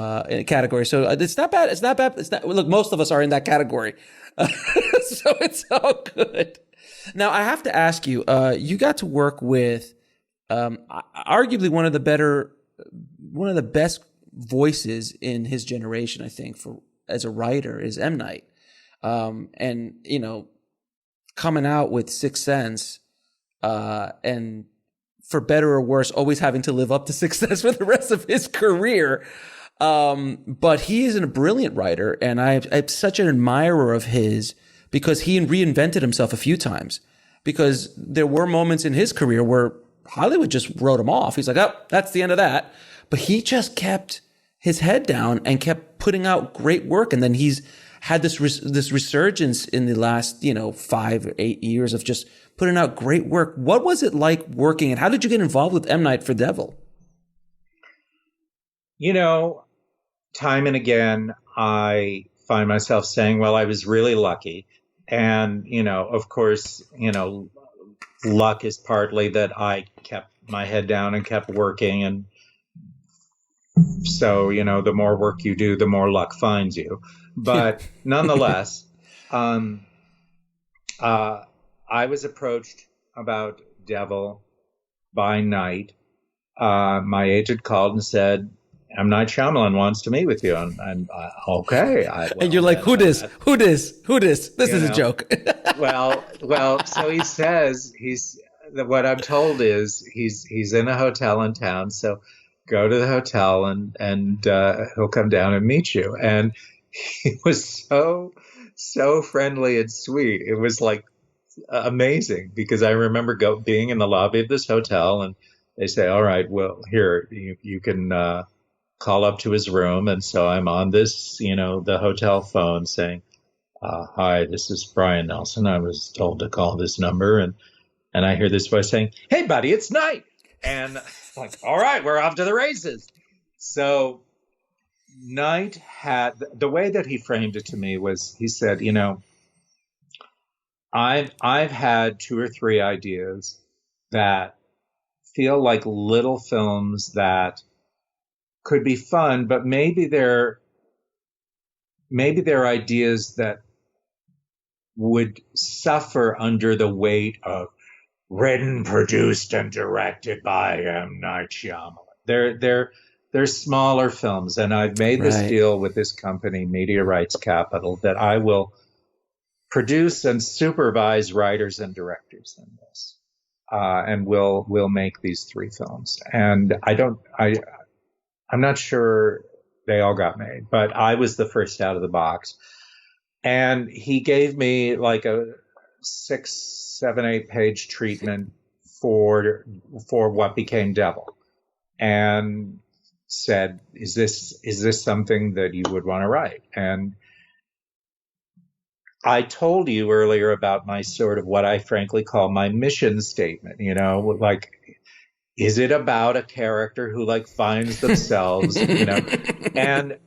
category. So it's not bad. It's not bad. Look, most of us are in that category. So it's all good. Now, I have to ask you, you got to work with arguably one of the best voices in his generation, I think, as a writer, is M. Night. And coming out with Sixth Sense, and for better or worse, always having to live up to Sixth Sense for the rest of his career. But he is a brilliant writer, and I'm such an admirer of his because he reinvented himself a few times. Because there were moments in his career where Hollywood just wrote him off. He's like, oh, that's the end of that. But he just kept his head down and kept putting out great work. And then he's had this resurgence in the last, 5 or 8 years of just putting out great work. What was it like working, and how did you get involved with M. Night for Devil? Time and again, I find myself saying, well, I was really lucky. And, of course, luck is partly that I kept my head down and kept working. And so, the more work you do, the more luck finds you. But nonetheless, I was approached about Devil by Night. My agent called and said, M. Night Shyamalan wants to meet with you. And okay. And you're like, who this? This is a joke. well, so he says, what I'm told is he's in a hotel in town. So go to the hotel and he'll come down and meet you. And he was so friendly and sweet. It was like amazing, because I remember being in the lobby of this hotel, and they say, all right, well, here, you can call up to his room. And so I'm on this, the hotel phone saying, hi, this is Brian Nelson. I was told to call this number. And I hear this voice saying, hey, buddy, it's Night. And I'm like, all right, we're off to the races. So Night had, the way that he framed it to me was, he said, I've had 2 or 3 ideas that feel like little films that could be fun, but maybe they're ideas that would suffer under the weight of written, produced, and directed by M. Night Shyamalan. They're smaller films, and I've made this deal with this company, Media Rights Capital, that I will produce and supervise writers and directors in this, and we'll make these 3 films. And I'm not sure they all got made, but I was the first out of the box. And he gave me like a 6, 7, 8 page treatment for what became Devil, and said, is this something that you would want to write? And I told you earlier about my sort of what I frankly call my mission statement, like, is it about a character who like finds themselves, and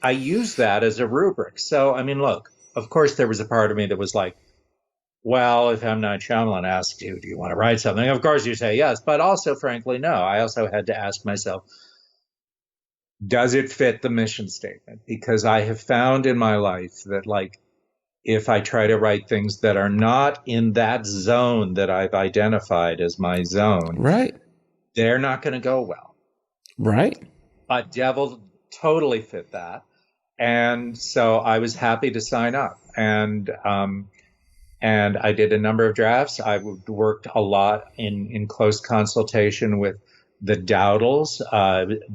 I use that as a rubric. So, I mean, look, of course there was a part of me that was like, well, if M. Night Shyamalan asked you, do you want to write something? Of course you say yes, but also, frankly, no. I also had to ask myself, does it fit the mission statement? Because I have found in my life that, like, if I try to write things that are not in that zone that I've identified as my zone, right, they're not going to go well. Right. But Devil totally fit that. And so I was happy to sign up. And I did a number of drafts. I worked a lot in close consultation with the Dowdles,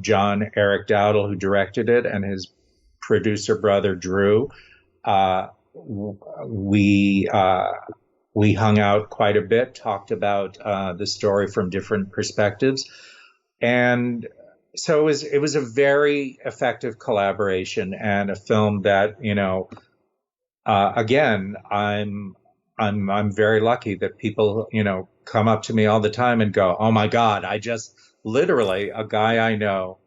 John Eric Dowdle, who directed it, and his producer brother, Drew. We hung out quite a bit, talked about the story from different perspectives. And so it was a very effective collaboration, and a film that, again, I'm very lucky that people, come up to me all the time and go, oh my God, literally a guy I know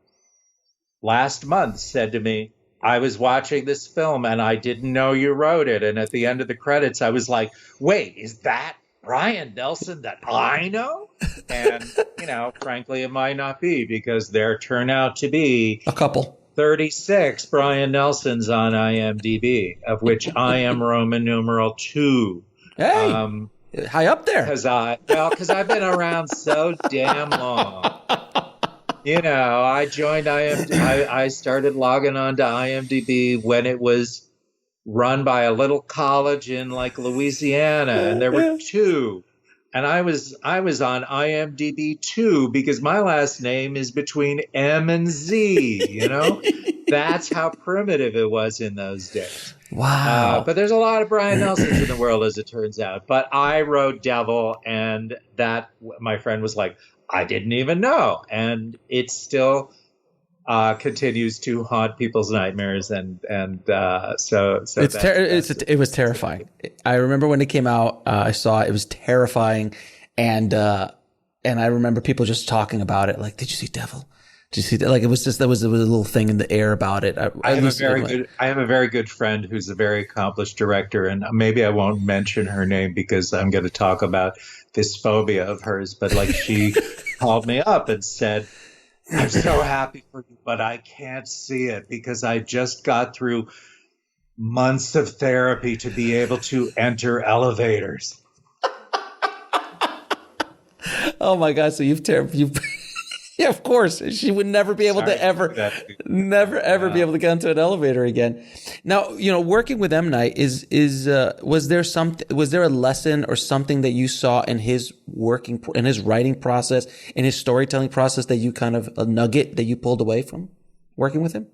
last month said to me, I was watching this film and I didn't know you wrote it. And at the end of the credits, I was like, wait, is that Brian Nelson that I know? And, frankly, it might not be, because there turn out to be a couple. 36 Brian Nelsons on IMDb, of which I am Roman numeral 2. Hey, high up there. Because I've been around so damn long. I joined IMDb. I started logging on to IMDb when it was run by a little college in like Louisiana, and there were 2. And I was on IMDb 2 because my last name is between M and Z, That's how primitive it was in those days. Wow. But there's a lot of Brian Nelsons in the world, as it turns out. But I wrote Devil, and that, my friend was like, I didn't even know. And it still continues to haunt people's nightmares. So it was terrifying. I remember when it came out, I saw it, it was terrifying. And I remember people just talking about it. Like, did you see Devil? Did you see that? Like, it was just, there was a little thing in the air about it. I have a very good friend who's a very accomplished director, and maybe I won't mention her name because I'm going to talk about this phobia of hers. But like, she called me up and said, I'm so happy for you, but I can't see it because I just got through months of therapy to be able to enter elevators. Oh my God. So you've yeah, of course. She would never be able to be able to get into an elevator again. Now, working with M. Night was there a lesson or something that you saw in his writing process, in his storytelling process, that you kind of, a nugget that you pulled away from working with him?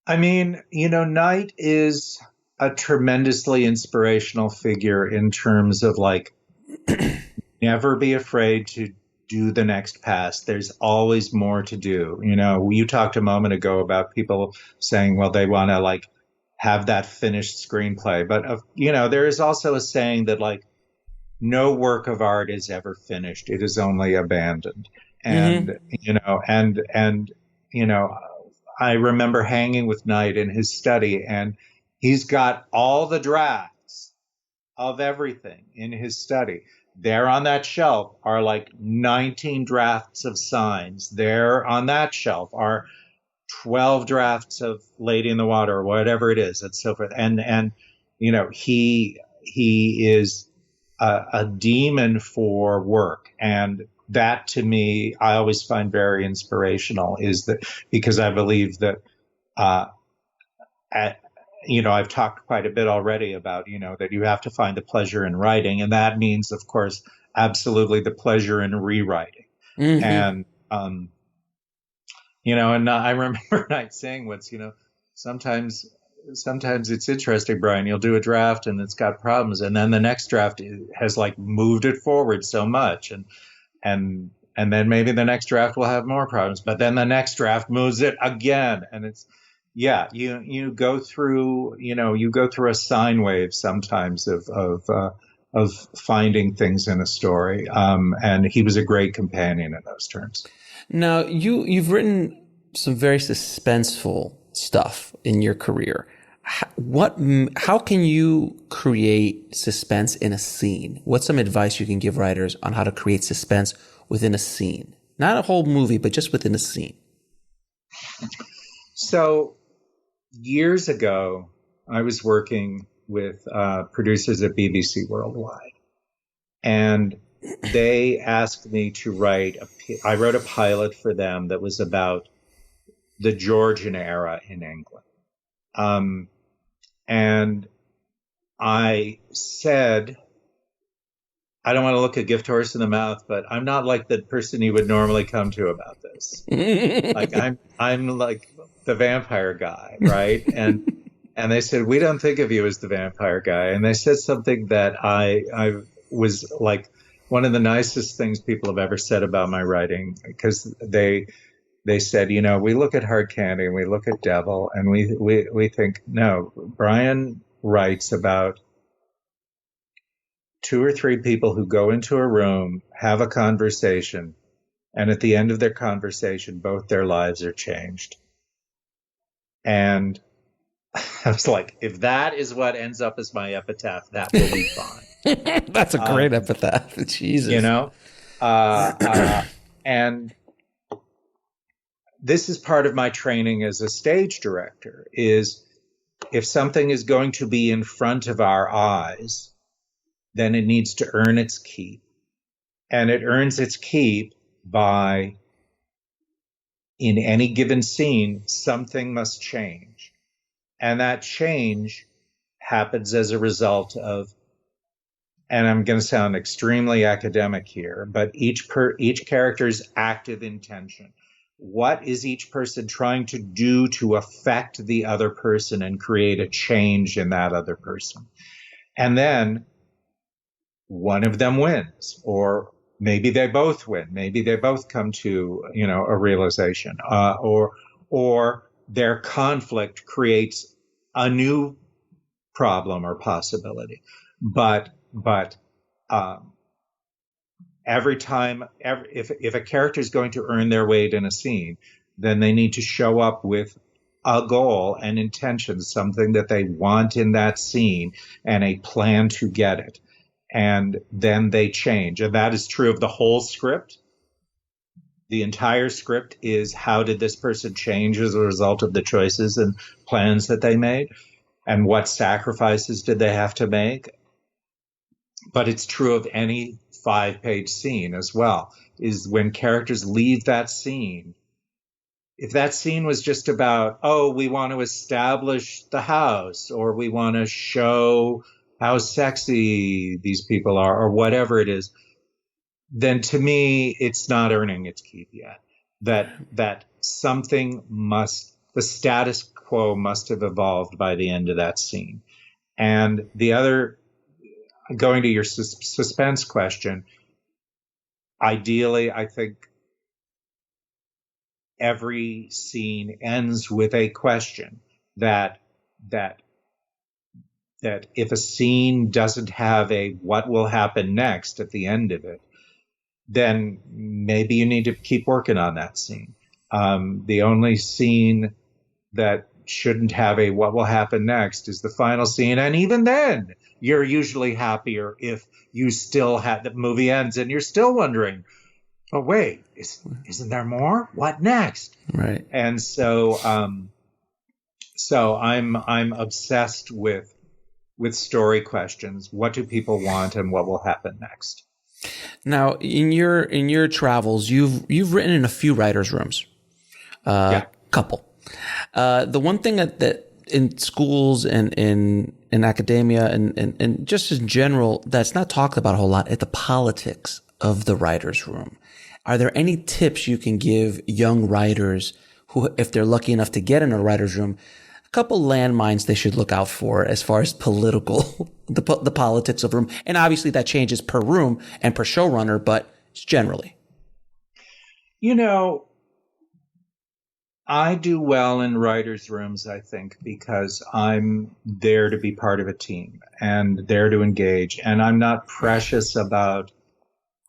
I mean, Night is a tremendously inspirational figure in terms of like, never be afraid to do the next pass. There's always more to do. You talked a moment ago about people saying, well, they want to like have that finished screenplay. But, there is also a saying that like no work of art is ever finished. It is only abandoned. And, I remember hanging with Knight in his study, and he's got all the drafts of everything in his study. There on that shelf are like 19 drafts of Signs. There on that shelf are 12 drafts of Lady in the Water, or whatever it is, and so forth. And he is a demon for work. And that, to me, I always find very inspirational, is that because I believe that I've talked quite a bit already about, that you have to find the pleasure in writing. And that means, of course, absolutely the pleasure in rewriting. Mm-hmm. And, and I remember Knight saying once, sometimes it's interesting, Brian, you'll do a draft and it's got problems. And then the next draft has like moved it forward so much. And then maybe the next draft will have more problems, but then the next draft moves it again. And it's, yeah, you go through a sine wave sometimes of finding things in a story. And he was a great companion in those terms. Now you've written some very suspenseful stuff in your career. How can you create suspense in a scene? What's some advice you can give writers on how to create suspense within a scene? Not a whole movie, but just within a scene. So years ago, I was working with producers at BBC Worldwide, and they asked me to I wrote a pilot for them that was about the Georgian era in England. And I said, I don't want to look a gift horse in the mouth, but I'm not like the person you would normally come to about this. Like I'm like the vampire guy, right? And they said, we don't think of you as the vampire guy. And they said something that I was like one of the nicest things people have ever said about my writing, because they said, we look at Hard Candy and we look at Devil and we think, no, Brian writes about 2 or 3 people who go into a room, have a conversation, and at the end of their conversation, both their lives are changed. And I was like, if that is what ends up as my epitaph, that will be fine. That's a great epitaph. Jesus. And this is part of my training as a stage director, is if something is going to be in front of our eyes, then it needs to earn its keep. And it earns its keep by, in any given scene, something must change. And that change happens as a result of, and I'm going to sound extremely academic here, but each character's active intention. what is each person trying to do to affect the other person and create a change in that other person. And then one of them wins, or maybe they both win. Maybe they both come to, a realization, or their conflict creates a new problem or possibility. But every time, if a character is going to earn their weight in a scene, then they need to show up with a goal and intention, something that they want in that scene, and a plan to get it. And then they change. And that is true of the whole script. The entire script is, how did this person change as a result of the choices and plans that they made? And what sacrifices did they have to make? But it's true of any 5-page scene as well, is when characters leave that scene. If that scene was just about, we want to establish the house, or we want to show how sexy these people are, or whatever it is, then to me, it's not earning its keep yet. That something the status quo must have evolved by the end of that scene. And the other, going to your suspense question, ideally, I think every scene ends with a question that if a scene doesn't have a what will happen next at the end of it, then maybe you need to keep working on that scene. The only scene that shouldn't have a what will happen next is the final scene. And even then, you're usually happier if you still had the movie ends and you're still wondering, oh, wait, isn't there more? What next? Right. And so I'm obsessed with story questions. What do people want and what will happen next? Now, in your travels, you've written in a few writers' rooms. Couple. The one thing that in schools and in academia and just in general that's not talked about a whole lot is the politics of the writer's room. Are there any tips you can give young writers who, if they're lucky enough to get in a writer's room, a couple landmines they should look out for as far as political, the politics of room? And obviously that changes per room and per showrunner, but generally. I do well in writers' rooms, I think, because I'm there to be part of a team and there to engage. And I'm not precious about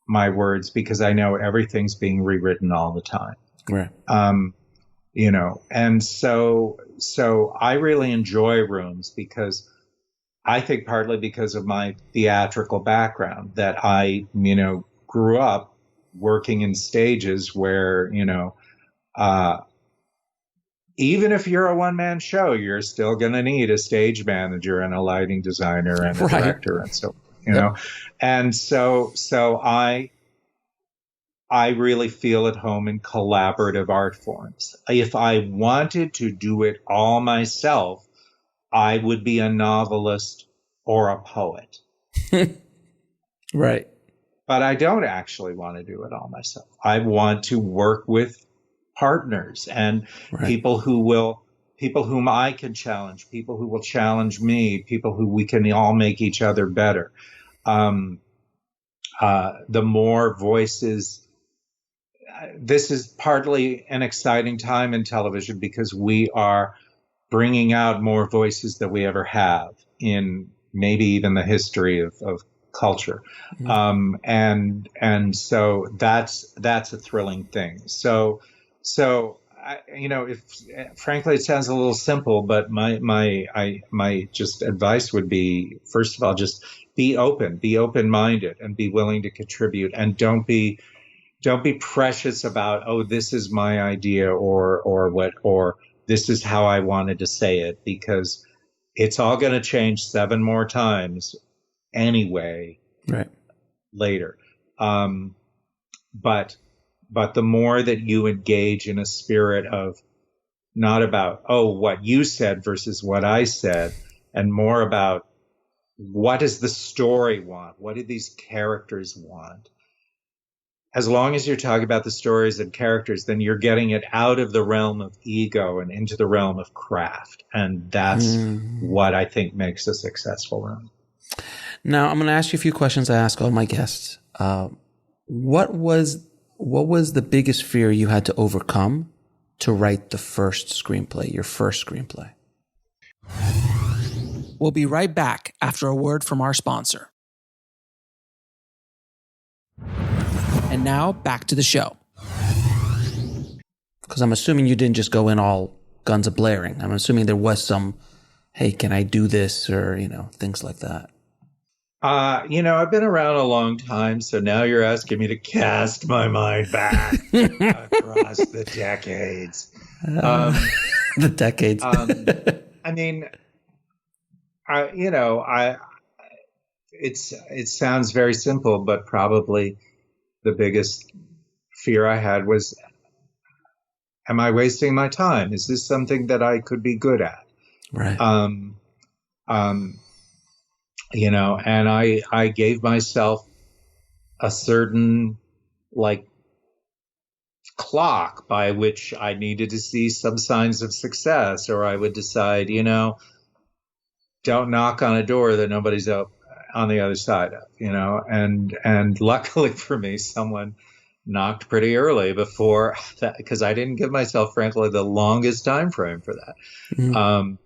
my words because I know everything's being rewritten all the time. Right. And so I really enjoy rooms because I think partly because of my theatrical background that I, grew up working in stages where, even if you're a one-man show, you're still going to need a stage manager and a lighting designer and a director. And so, and so I really feel at home in collaborative art forms. If I wanted to do it all myself, I would be a novelist or a poet. Right. But I don't actually want to do it all myself. I want to work with partners and people whom I can challenge, people who will challenge me, people who we can all make each other better. The more voices, this is partly an exciting time in television because we are bringing out more voices than we ever have in maybe even the history of culture. Mm-hmm. And so that's a thrilling thing. So frankly, it sounds a little simple, but my just advice would be, first of all, just be open-minded and be willing to contribute, and don't be precious about, this is my idea or this is how I wanted to say it, because it's all going to change 7 more times anyway. Right. Later. But the more that you engage in a spirit of not about, what you said versus what I said, and more about what does the story want? What do these characters want? as long as you're talking about the stories and characters, then you're getting it out of the realm of ego and into the realm of craft. And that's what I think makes a successful room. Now, I'm going to ask you a few questions I ask all my guests. What was the biggest fear you had to overcome to write the first screenplay, your first screenplay? We'll be right back after a word from our sponsor. And now back to the show. Because I'm assuming you didn't just go in all guns a-blaring. I'm assuming there was some, hey, can I do this? Or, things like that. I've been around a long time, so now you're asking me to cast my mind back across the decades. The decades. It sounds very simple, but probably the biggest fear I had was, am I wasting my time? Is this something that I could be good at? Right. And I gave myself a certain clock by which I needed to see some signs of success, or I would decide, don't knock on a door that nobody's on the other side of, and luckily for me, someone knocked pretty early before that, because I didn't give myself, frankly, the longest time frame for that. Mm-hmm.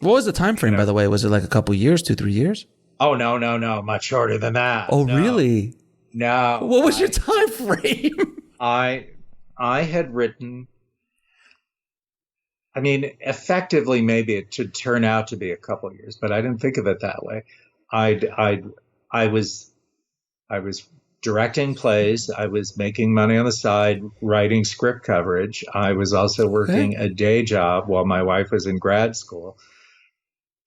What was the time frame, by the way? Was it like a couple years, 2-3 years? Oh, no, much shorter than that. Oh, no. Really? No. What was your time frame? I had written, effectively, maybe it should turn out to be a couple of years, but I didn't think of it that way. I was directing plays. I was making money on the side, writing script coverage. I was also working a day job while my wife was in grad school.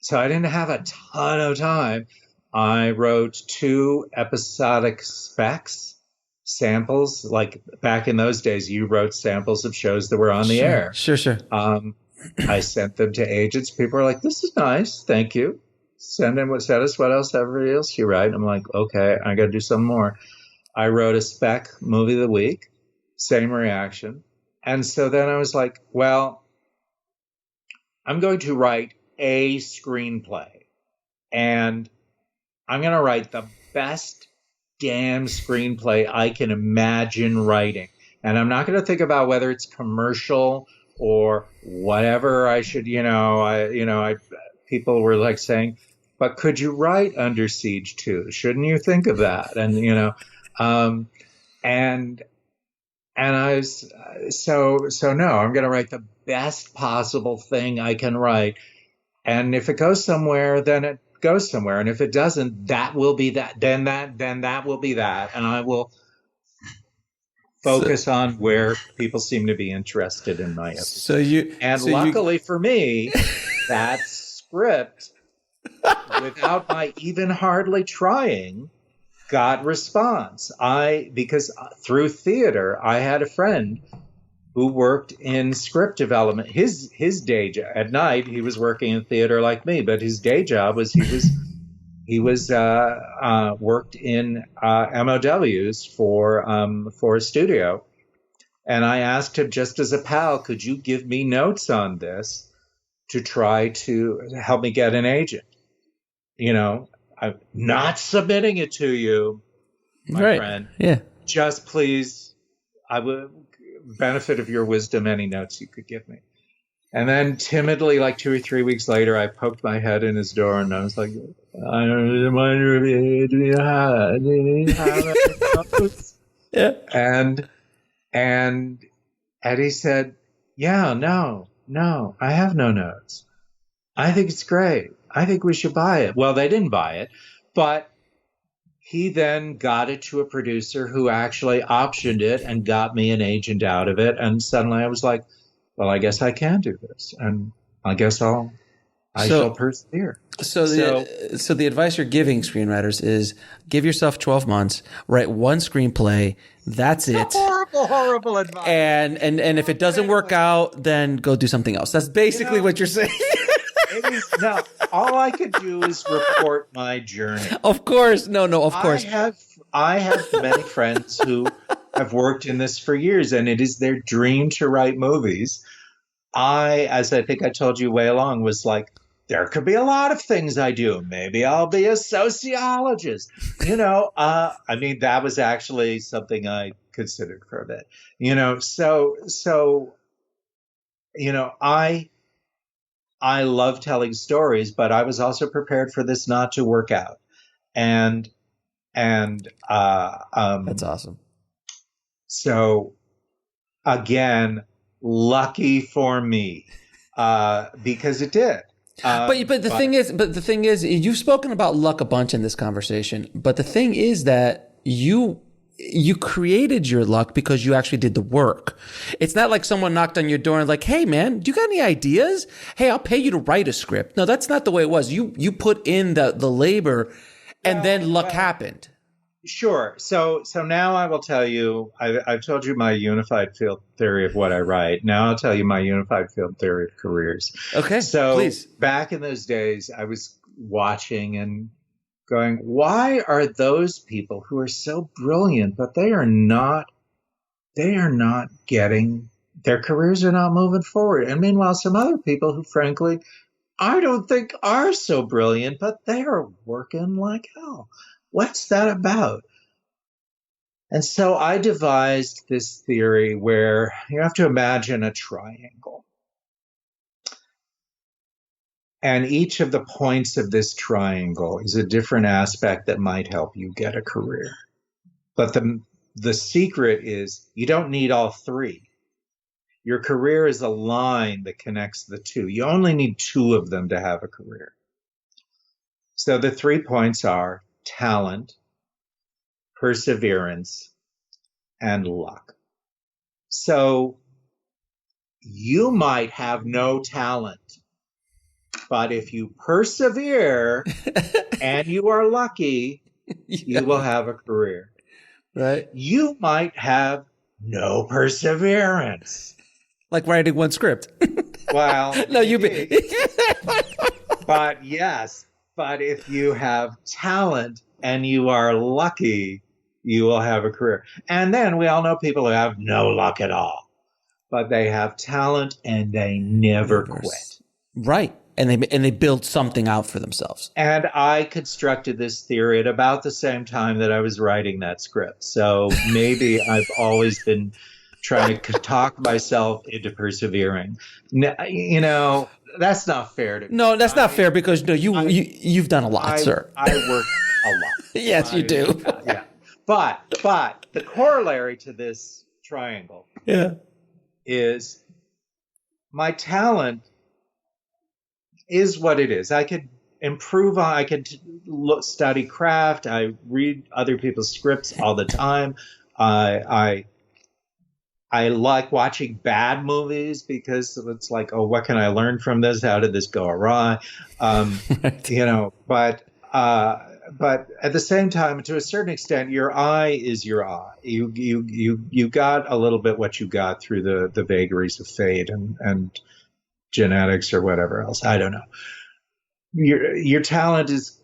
So I didn't have a ton of time. I wrote 2 episodic specs, samples. Like back in those days, you wrote samples of shows that were on the air. Sure. I sent them to agents. People were like, "This is nice, thank you. Send us what else, everybody else you write." I'm like, "Okay, I got to do some more." I wrote a spec movie of the week, same reaction. And so then I was like, well, I'm going to write a screenplay, and I'm going to write the best damn screenplay I can imagine writing. And I'm not going to think about whether it's commercial or whatever I should, people were like saying, but could you write Under Siege 2? Shouldn't you think of that? And, and I was, so no, I'm going to write the best possible thing I can write. And if it goes somewhere, then it goes somewhere. And if it doesn't, that will be that, then that will be that. And I will focus on where people seem to be interested in my episode. Luckily for me, that script, without my even hardly trying, got response. Because through theater, I had a friend who worked in script development. His day job at night, he was working in theater like me, but his day job was he was worked in MOWs for a studio. And I asked him, just as a pal, could you give me notes on this to try to help me get an agent? I'm not submitting it to you, my friend. Yeah. Just please, I would benefit of your wisdom, any notes you could give me. And then timidly, like 2 or 3 weeks later, I poked my head in his door and I was like, I don't wonder if you have notes? Yeah. And Eddie said, yeah, no, I have no notes. I think it's great. I think we should buy it. Well, they didn't buy it, but he then got it to a producer who actually optioned it and got me an agent out of it. And suddenly I was like, well, I guess I can do this. And I guess I shall persevere. So the advice you're giving screenwriters is give yourself 12 months, write one screenplay. That's it. Horrible advice. And if it doesn't work out, then go do something else. That's basically what you're saying. It is no. All I could do is report my journey. Of course. No, of course. I have many friends who have worked in this for years, and it is their dream to write movies. As I think I told you way along, was like, there could be a lot of things I do. Maybe I'll be a sociologist. I mean, that was actually something I considered for a bit. I love telling stories, but I was also prepared for this not to work out. And that's awesome. So again, lucky for me, because it did. But the thing is, you've spoken about luck a bunch in this conversation. But the thing is that you created your luck because you actually did the work. It's not like someone knocked on your door and like, hey man, do you got any ideas? Hey, I'll pay you to write a script. No, that's not the way it was. You put in the labor, and then luck happened. Sure. So now I will tell you, I've told you my unified field theory of what I write. Now I'll tell you my unified field theory of careers. Okay. So please. Back in those days, I was watching and going, why are those people who are so brilliant, but they are not getting, their careers are not moving forward. And meanwhile, some other people who frankly, I don't think are so brilliant, but they are working like hell. What's that about? And so I devised this theory where you have to imagine a triangle. And each of the points of this triangle is a different aspect that might help you get a career. But the secret is you don't need all three. Your career is a line that connects the two. You only need two of them to have a career. So the 3 points are talent, perseverance, and luck. So you might have no talent, but if you persevere and you are lucky, you will have a career. Right? You might have no perseverance. Like writing one script. Well, no, but yes. But if you have talent and you are lucky, you will have a career. And then we all know people who have no luck at all, but they have talent and they never quit. Right. And they build something out for themselves. And I constructed this theory at about the same time that I was writing that script. So maybe I've always been trying to talk myself into persevering. That's not fair to me. No, that's not fair because you've done a lot, sir. I work a lot. Yes, you do. Yeah. But the corollary to this triangle is my talent is what it is. I could improve on, I could study craft. I read other people's scripts all the time. I like watching bad movies because it's like, oh, what can I learn from this? How did this go awry? Right. But at the same time, to a certain extent, your eye is your eye. You got a little bit what you got through the vagaries of fate and genetics or whatever else. I don't know. Your talent is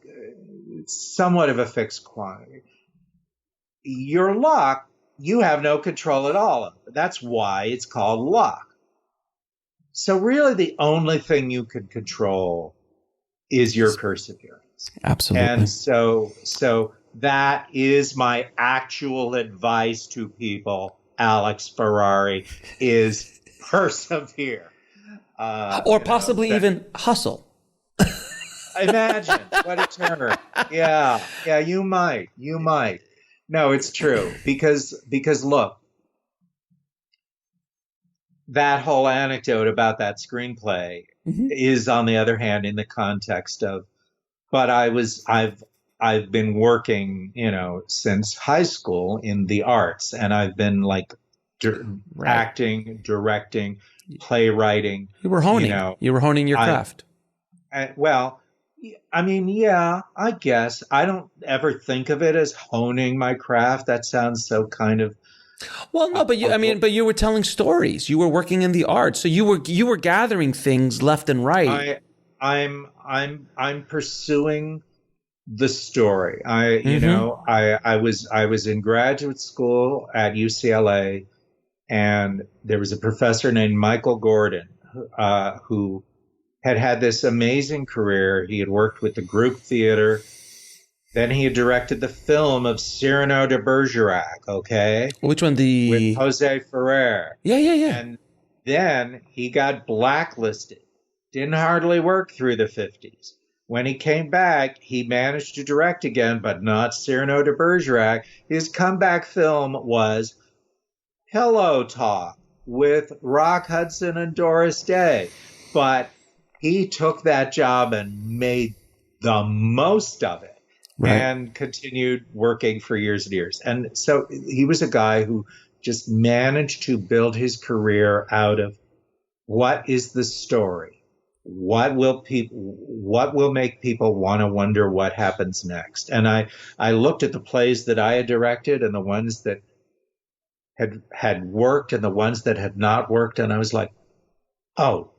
somewhat of a fixed quantity. Your luck, you have no control at all of it. That's why it's called luck. So really the only thing you can control is your perseverance. Absolutely. And so that is my actual advice to people, Alex Ferrari, is persevere. Or possibly even hustle. Imagine what a turn. Yeah, you might. No, it's true because look, that whole anecdote about that screenplay is, on the other hand, in the context of, but I've been working, since high school in the arts, and I've been like acting, directing, playwriting. You were honing. You were honing your craft. I guess I don't ever think of it as honing my craft. That sounds so kind of. Well, no, but you were telling stories. You were working in the arts, so you were gathering things left and right. I'm pursuing the story. Mm-hmm. I was in graduate school at UCLA, and there was a professor named Michael Gordon, who had this amazing career. He had worked with the group theater. Then he had directed the film of Cyrano de Bergerac, okay? Which one? With Jose Ferrer. Yeah. And then he got blacklisted. Didn't hardly work through the 50s. When he came back, he managed to direct again, but not Cyrano de Bergerac. His comeback film was Pillow Talk with Rock Hudson and Doris Day. But he took that job and made the most of it. Right. And continued working for years and years. And so he was a guy who just managed to build his career out of what is the story? What will make people want to wonder what happens next? And I looked at the plays that I had directed and the ones that had worked and the ones that had not worked, and I was like, oh,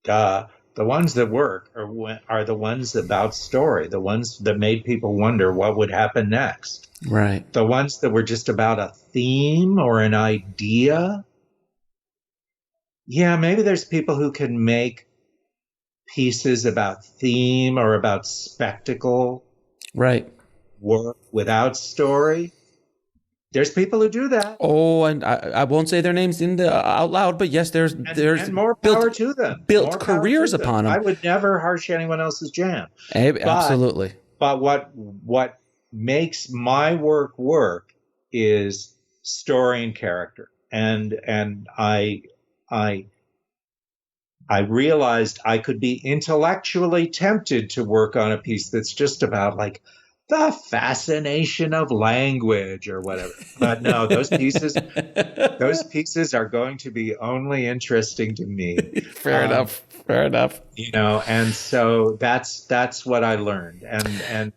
duh. The ones that work are the ones about story, the ones that made people wonder what would happen next. Right. The ones that were just about a theme or an idea. Yeah, maybe there's people who can make pieces about theme or about spectacle. Right. Work without story. There's people who do that. Oh, and I won't say their names out loud, but yes, there's and more power to them. Built careers upon them. I would never harsh anyone else's jam. Absolutely. But what makes my work is story and character. And I realized I could be intellectually tempted to work on a piece that's just about like the fascination of language or whatever. But no, those pieces are going to be only interesting to me. Fair enough. And so that's what I learned. And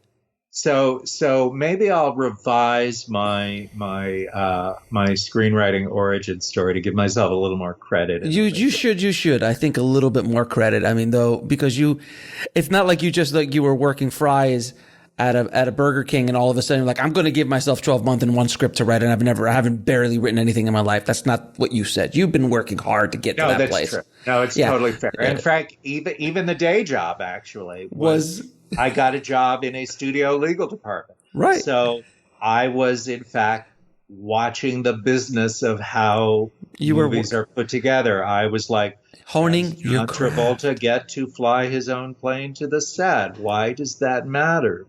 so maybe I'll revise my screenwriting origin story to give myself a little more credit. You should. I think a little bit more credit. I mean, though, because it's not like you were working fries at a Burger King and all of a sudden like, I'm going to give myself 12 months and one script to write, and I haven't barely written anything in my life. That's not what you said. You've been working hard to get to that place. True. No, it's totally fair. In fact, even the day job actually was I got a job in a studio legal department. Right. So I was in fact watching the business of how movies are put together. I was like, honing your Travolta get to fly his own plane to the set? Why does that matter?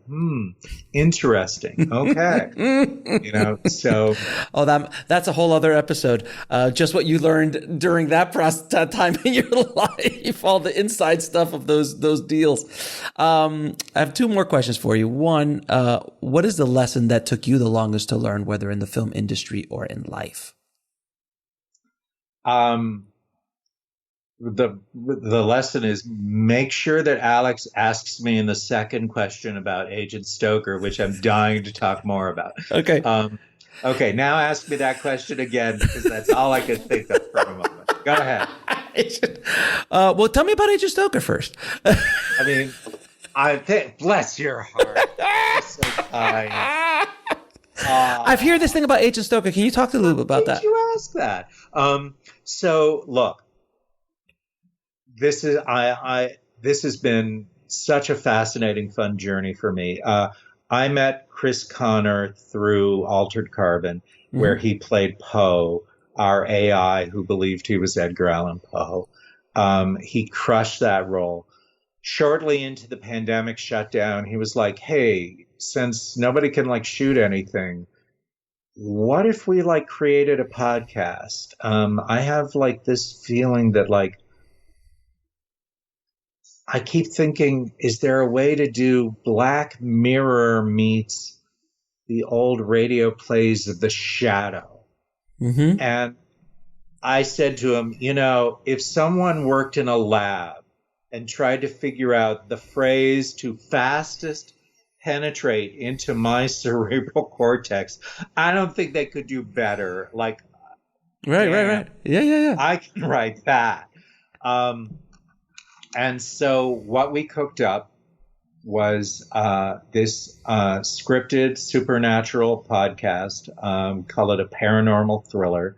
Interesting. Okay. So. Oh, that's a whole other episode. Just what you learned during that time in your life, all the inside stuff of those deals. I have two more questions for you. One, what is the lesson that took you the longest to learn, whether in the film industry or in life? The lesson is make sure that Alex asks me in the second question about Agent Stoker, which I'm dying to talk more about. Okay. Okay, now ask me that question again, because that's all I could think of for a moment. Go ahead. Well, tell me about Agent Stoker first. I mean, bless your heart. You're so kind. I've heard this thing about Agent Stoker. Can you talk a little bit about that? You ask that. So look, this has been such a fascinating, fun journey for me. I met Chris Connor through Altered Carbon, where he played Poe, our AI who believed he was Edgar Allan Poe. He crushed that role. Shortly into the pandemic shutdown, he was like, hey, since nobody can shoot anything, what if we created a podcast? I have this feeling that I keep thinking, is there a way to do Black Mirror meets the old radio plays of The Shadow? Mm-hmm. And I said to him, if someone worked in a lab and tried to figure out the phrase to fastest penetrate into my cerebral cortex, I don't think they could do better. Right. Yeah. I can write that. And so what we cooked up was this scripted supernatural podcast. Call it a paranormal thriller.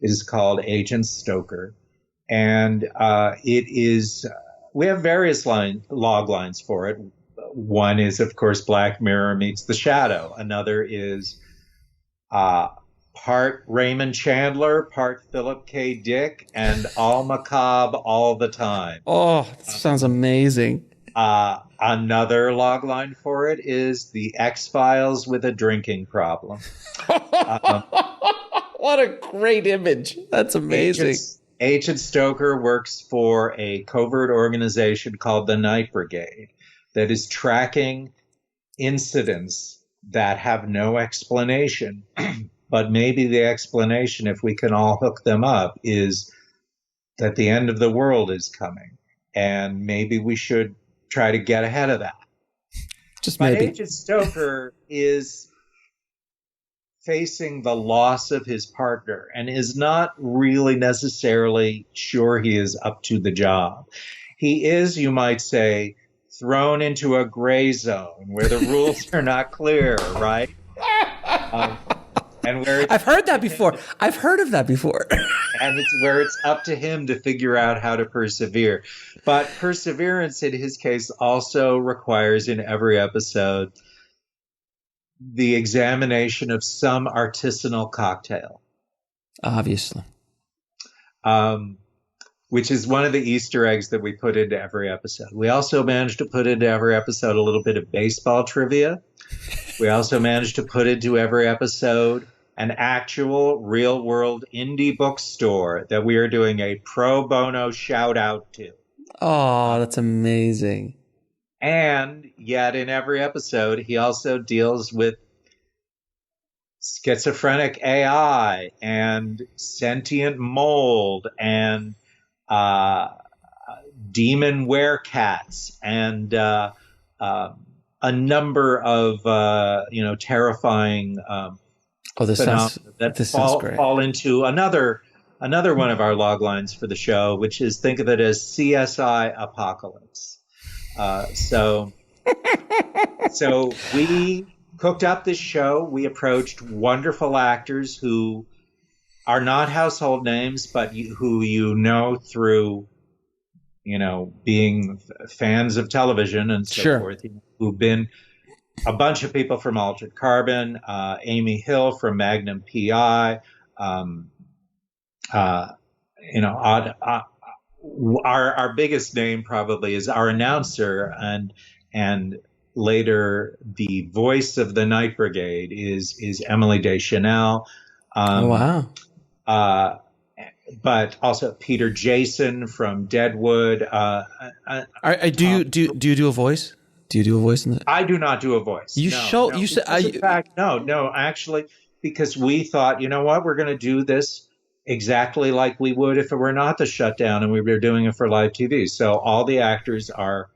It is called Agent Stoker. And it is, we have various log lines for it. One is, of course, Black Mirror meets The Shadow. Another is part Raymond Chandler, part Philip K. Dick, and all macabre all the time. Oh, that sounds amazing. Another log line for it is The X-Files with a drinking problem. What a great image. That's amazing. Agent Stoker works for a covert organization called the Night Brigade that is tracking incidents that have no explanation. But maybe the explanation, if we can all hook them up, is that the end of the world is coming. And maybe we should try to get ahead of that. Just but maybe. Agent Stoker is facing the loss of his partner and is not really necessarily sure he is up to the job. He is, you might say, thrown into a gray zone where the rules are not clear, right? And where I've heard that before. I've heard of that before. And it's where it's up to him to figure out how to persevere. But perseverance in his case also requires in every episode the examination of some artisanal cocktail. Obviously. Which is one of the Easter eggs that we put into every episode. We also managed to put into every episode a little bit of baseball trivia. We also managed to put into every episode an actual real-world indie bookstore that we are doing a pro bono shout-out to. Oh, that's amazing. And yet in every episode, he also deals with schizophrenic AI and sentient mold and demon werecats and a number of terrifying phenomena that fall into another one of our log lines for the show, which is, think of it as CSI Apocalypse. So we cooked up this show. We approached wonderful actors who are not household names, but who you know through, being fans of television and so forth, who've been a bunch of people from Altered Carbon, Amy Hill from Magnum PI, our biggest name probably is our announcer and later the voice of the Night Brigade is Emily Deschanel. Wow. But also Peter Jason from Deadwood. Do you do a voice? Do you do a voice in that? I do not do a voice. You said. In fact, no, actually, because we thought, you know what, we're going to do this exactly like we would if it were not the shutdown and we were doing it for live TV. So all the actors are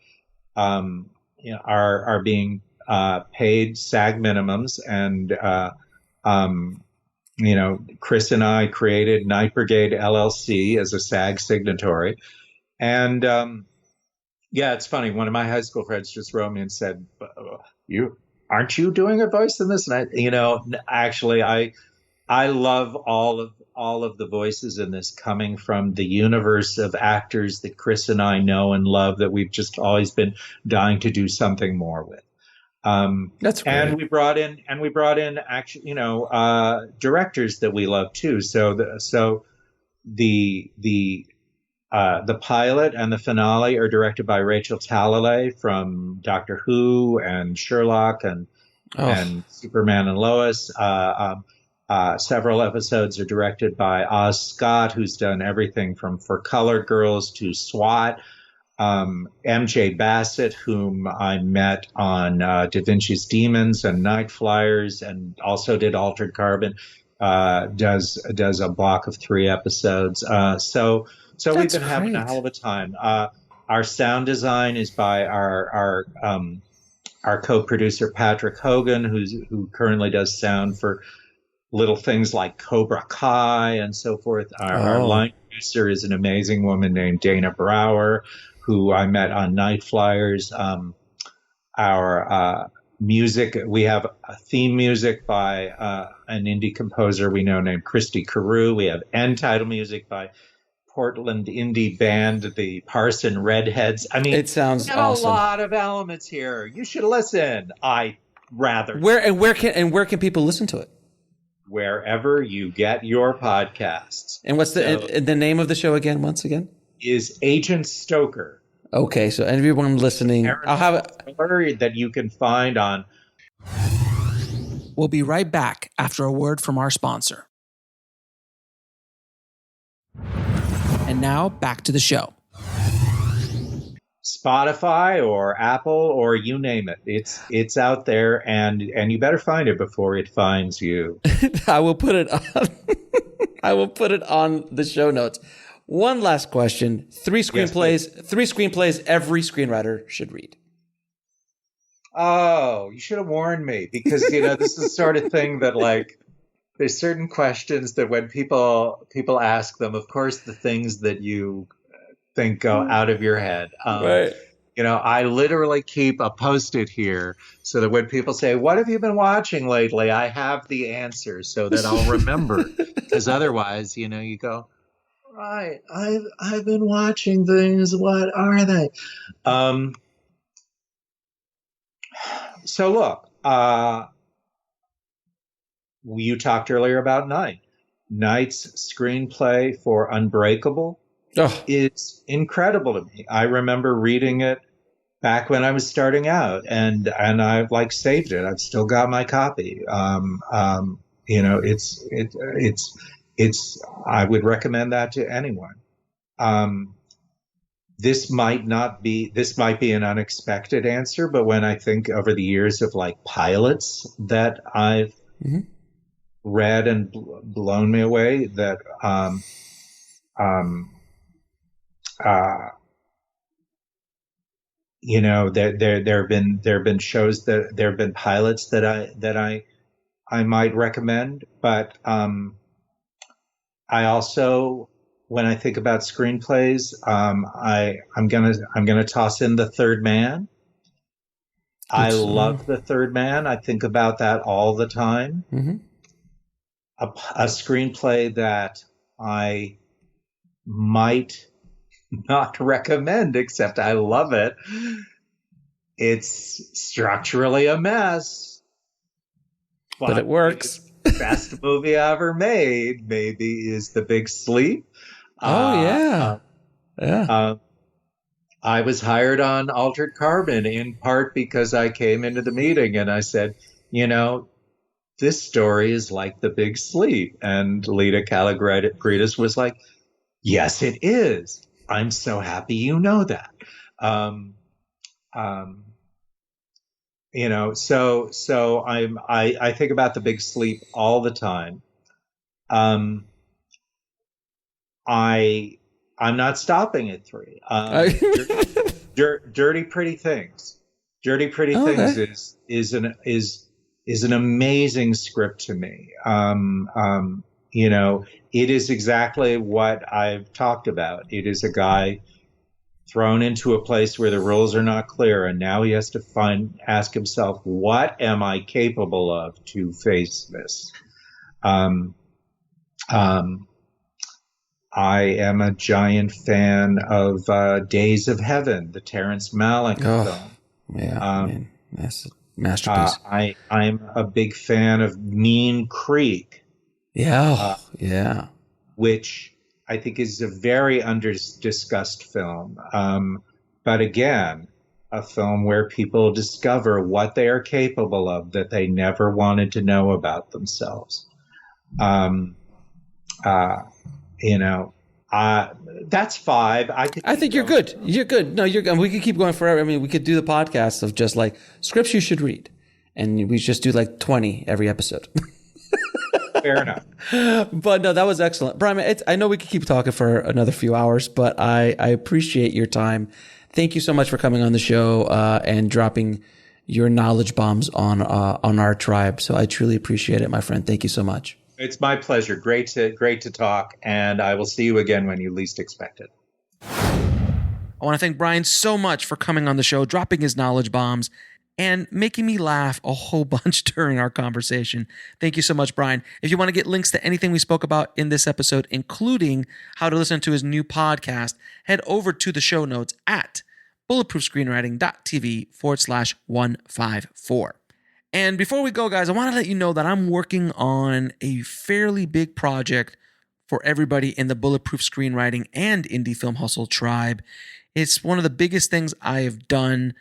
being paid SAG minimums, and Chris and I created Night Brigade LLC as a SAG signatory, and it's funny. One of my high school friends just wrote me and said, aren't you doing a voice in this? And actually, I love all of the voices in this coming from the universe of actors that Chris and I know and love, that we've just always been dying to do something more with. That's great. And we brought in actually, directors that we love too. So the pilot and the finale are directed by Rachel Talalay from Doctor Who and Sherlock and Superman and Lois. Several episodes are directed by Oz Scott, who's done everything from For Colored Girls to SWAT. MJ Bassett, whom I met on Da Vinci's Demons and Night Flyers, and also did Altered Carbon, does a block of 3 episodes. So we've been having a hell of a time. Our sound design is by our co-producer Patrick Hogan, who currently does sound for little things like Cobra Kai and so forth. Our line producer is an amazing woman named Dana Brower, who I met on Night Flyers. Our music, we have a theme music by an indie composer we know named Christy Carew. We have end title music by Portland indie band, the Parson Redheads. I mean, it sounds awesome. A lot of elements here. You should listen. Where can people listen to it? Wherever you get your podcasts. And what's the name of the show again? Once again, is Agent Stoker. Okay, so everyone listening, I'll have it that you can find on. We'll be right back after a word from our sponsor. And now back to the show. Spotify or Apple or you name it. It's out there, and you better find it before it finds you. I will put it on. I will put it on the show notes. One last question. Three screenplays every screenwriter should read. Oh, you should have warned me, because this is the sort of thing that, like, there's certain questions that when people ask them, of course, the things that you think go out of your head. Right. I literally keep a Post-it here so that when people say, "What have you been watching lately?" I have the answer so that I'll remember. Because otherwise, you go, right, I've been watching things. What are they? So look, you talked earlier about Night. Night's screenplay for Unbreakable is incredible to me. I remember reading it back when I was starting out, and I've saved it. I've still got my copy. It's I would recommend that to anyone. This might be an unexpected answer, but when I think over the years of pilots that I've read and blown me away, that there have been shows that there have been pilots that I might recommend, but I also, when I think about screenplays, I'm gonna toss in The Third Man. I love The Third Man. I think about that all the time. Mm-hmm. A screenplay that I might not recommend, except I love it. It's structurally a mess, but it works. The best movie I ever made, maybe, is The Big Sleep. Yeah. I was hired on Altered Carbon in part because I came into the meeting and I said, this story is like The Big Sleep. And Lita Kalogridis was like, yes, it is. I'm so happy you know that. So I think about The Big Sleep all the time. I'm not stopping at 3. Dirty Pretty Things. Dirty Pretty Things is an amazing script to me. It is exactly what I've talked about. It is a guy thrown into a place where the rules are not clear, and now he has to ask himself, what am I capable of to face this? I am a giant fan of Days of Heaven, the Terrence Malick film. Yeah, that's a masterpiece. I'm a big fan of Mean Creek. Yeah, which I think is a very under-discussed film. But again, a film where people discover what they are capable of that they never wanted to know about themselves. That's 5. I think you're good. You're good. No, you're good. We could keep going forever. I mean, we could do the podcast of just scripts you should read, and we just do 20 every episode. Fair enough. But no, that was excellent. Brian, I know we could keep talking for another few hours, but I appreciate your time. Thank you so much for coming on the show and dropping your knowledge bombs on our tribe. So I truly appreciate it, my friend. Thank you so much. It's my pleasure. Great to talk, and I will see you again when you least expect it. I want to thank Brian so much for coming on the show, dropping his knowledge bombs, and making me laugh a whole bunch during our conversation. Thank you so much, Brian. If you want to get links to anything we spoke about in this episode, including how to listen to his new podcast, head over to the show notes at bulletproofscreenwriting.tv/154. And before we go, guys, I want to let you know that I'm working on a fairly big project for everybody in the Bulletproof Screenwriting and Indie Film Hustle tribe. It's one of the biggest things I have done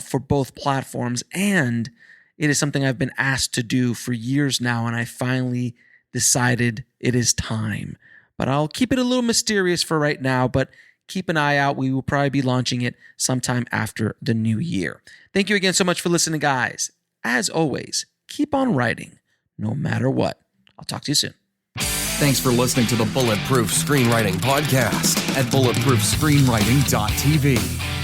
for both platforms, and it is something I've been asked to do for years now, and I finally decided it is time. But I'll keep it a little mysterious for right now, but keep an eye out. We will probably be launching it sometime after the new year. Thank you again so much for listening, guys. As always, keep on writing, no matter what. I'll talk to you soon. Thanks for listening to the Bulletproof Screenwriting Podcast at bulletproofscreenwriting.tv.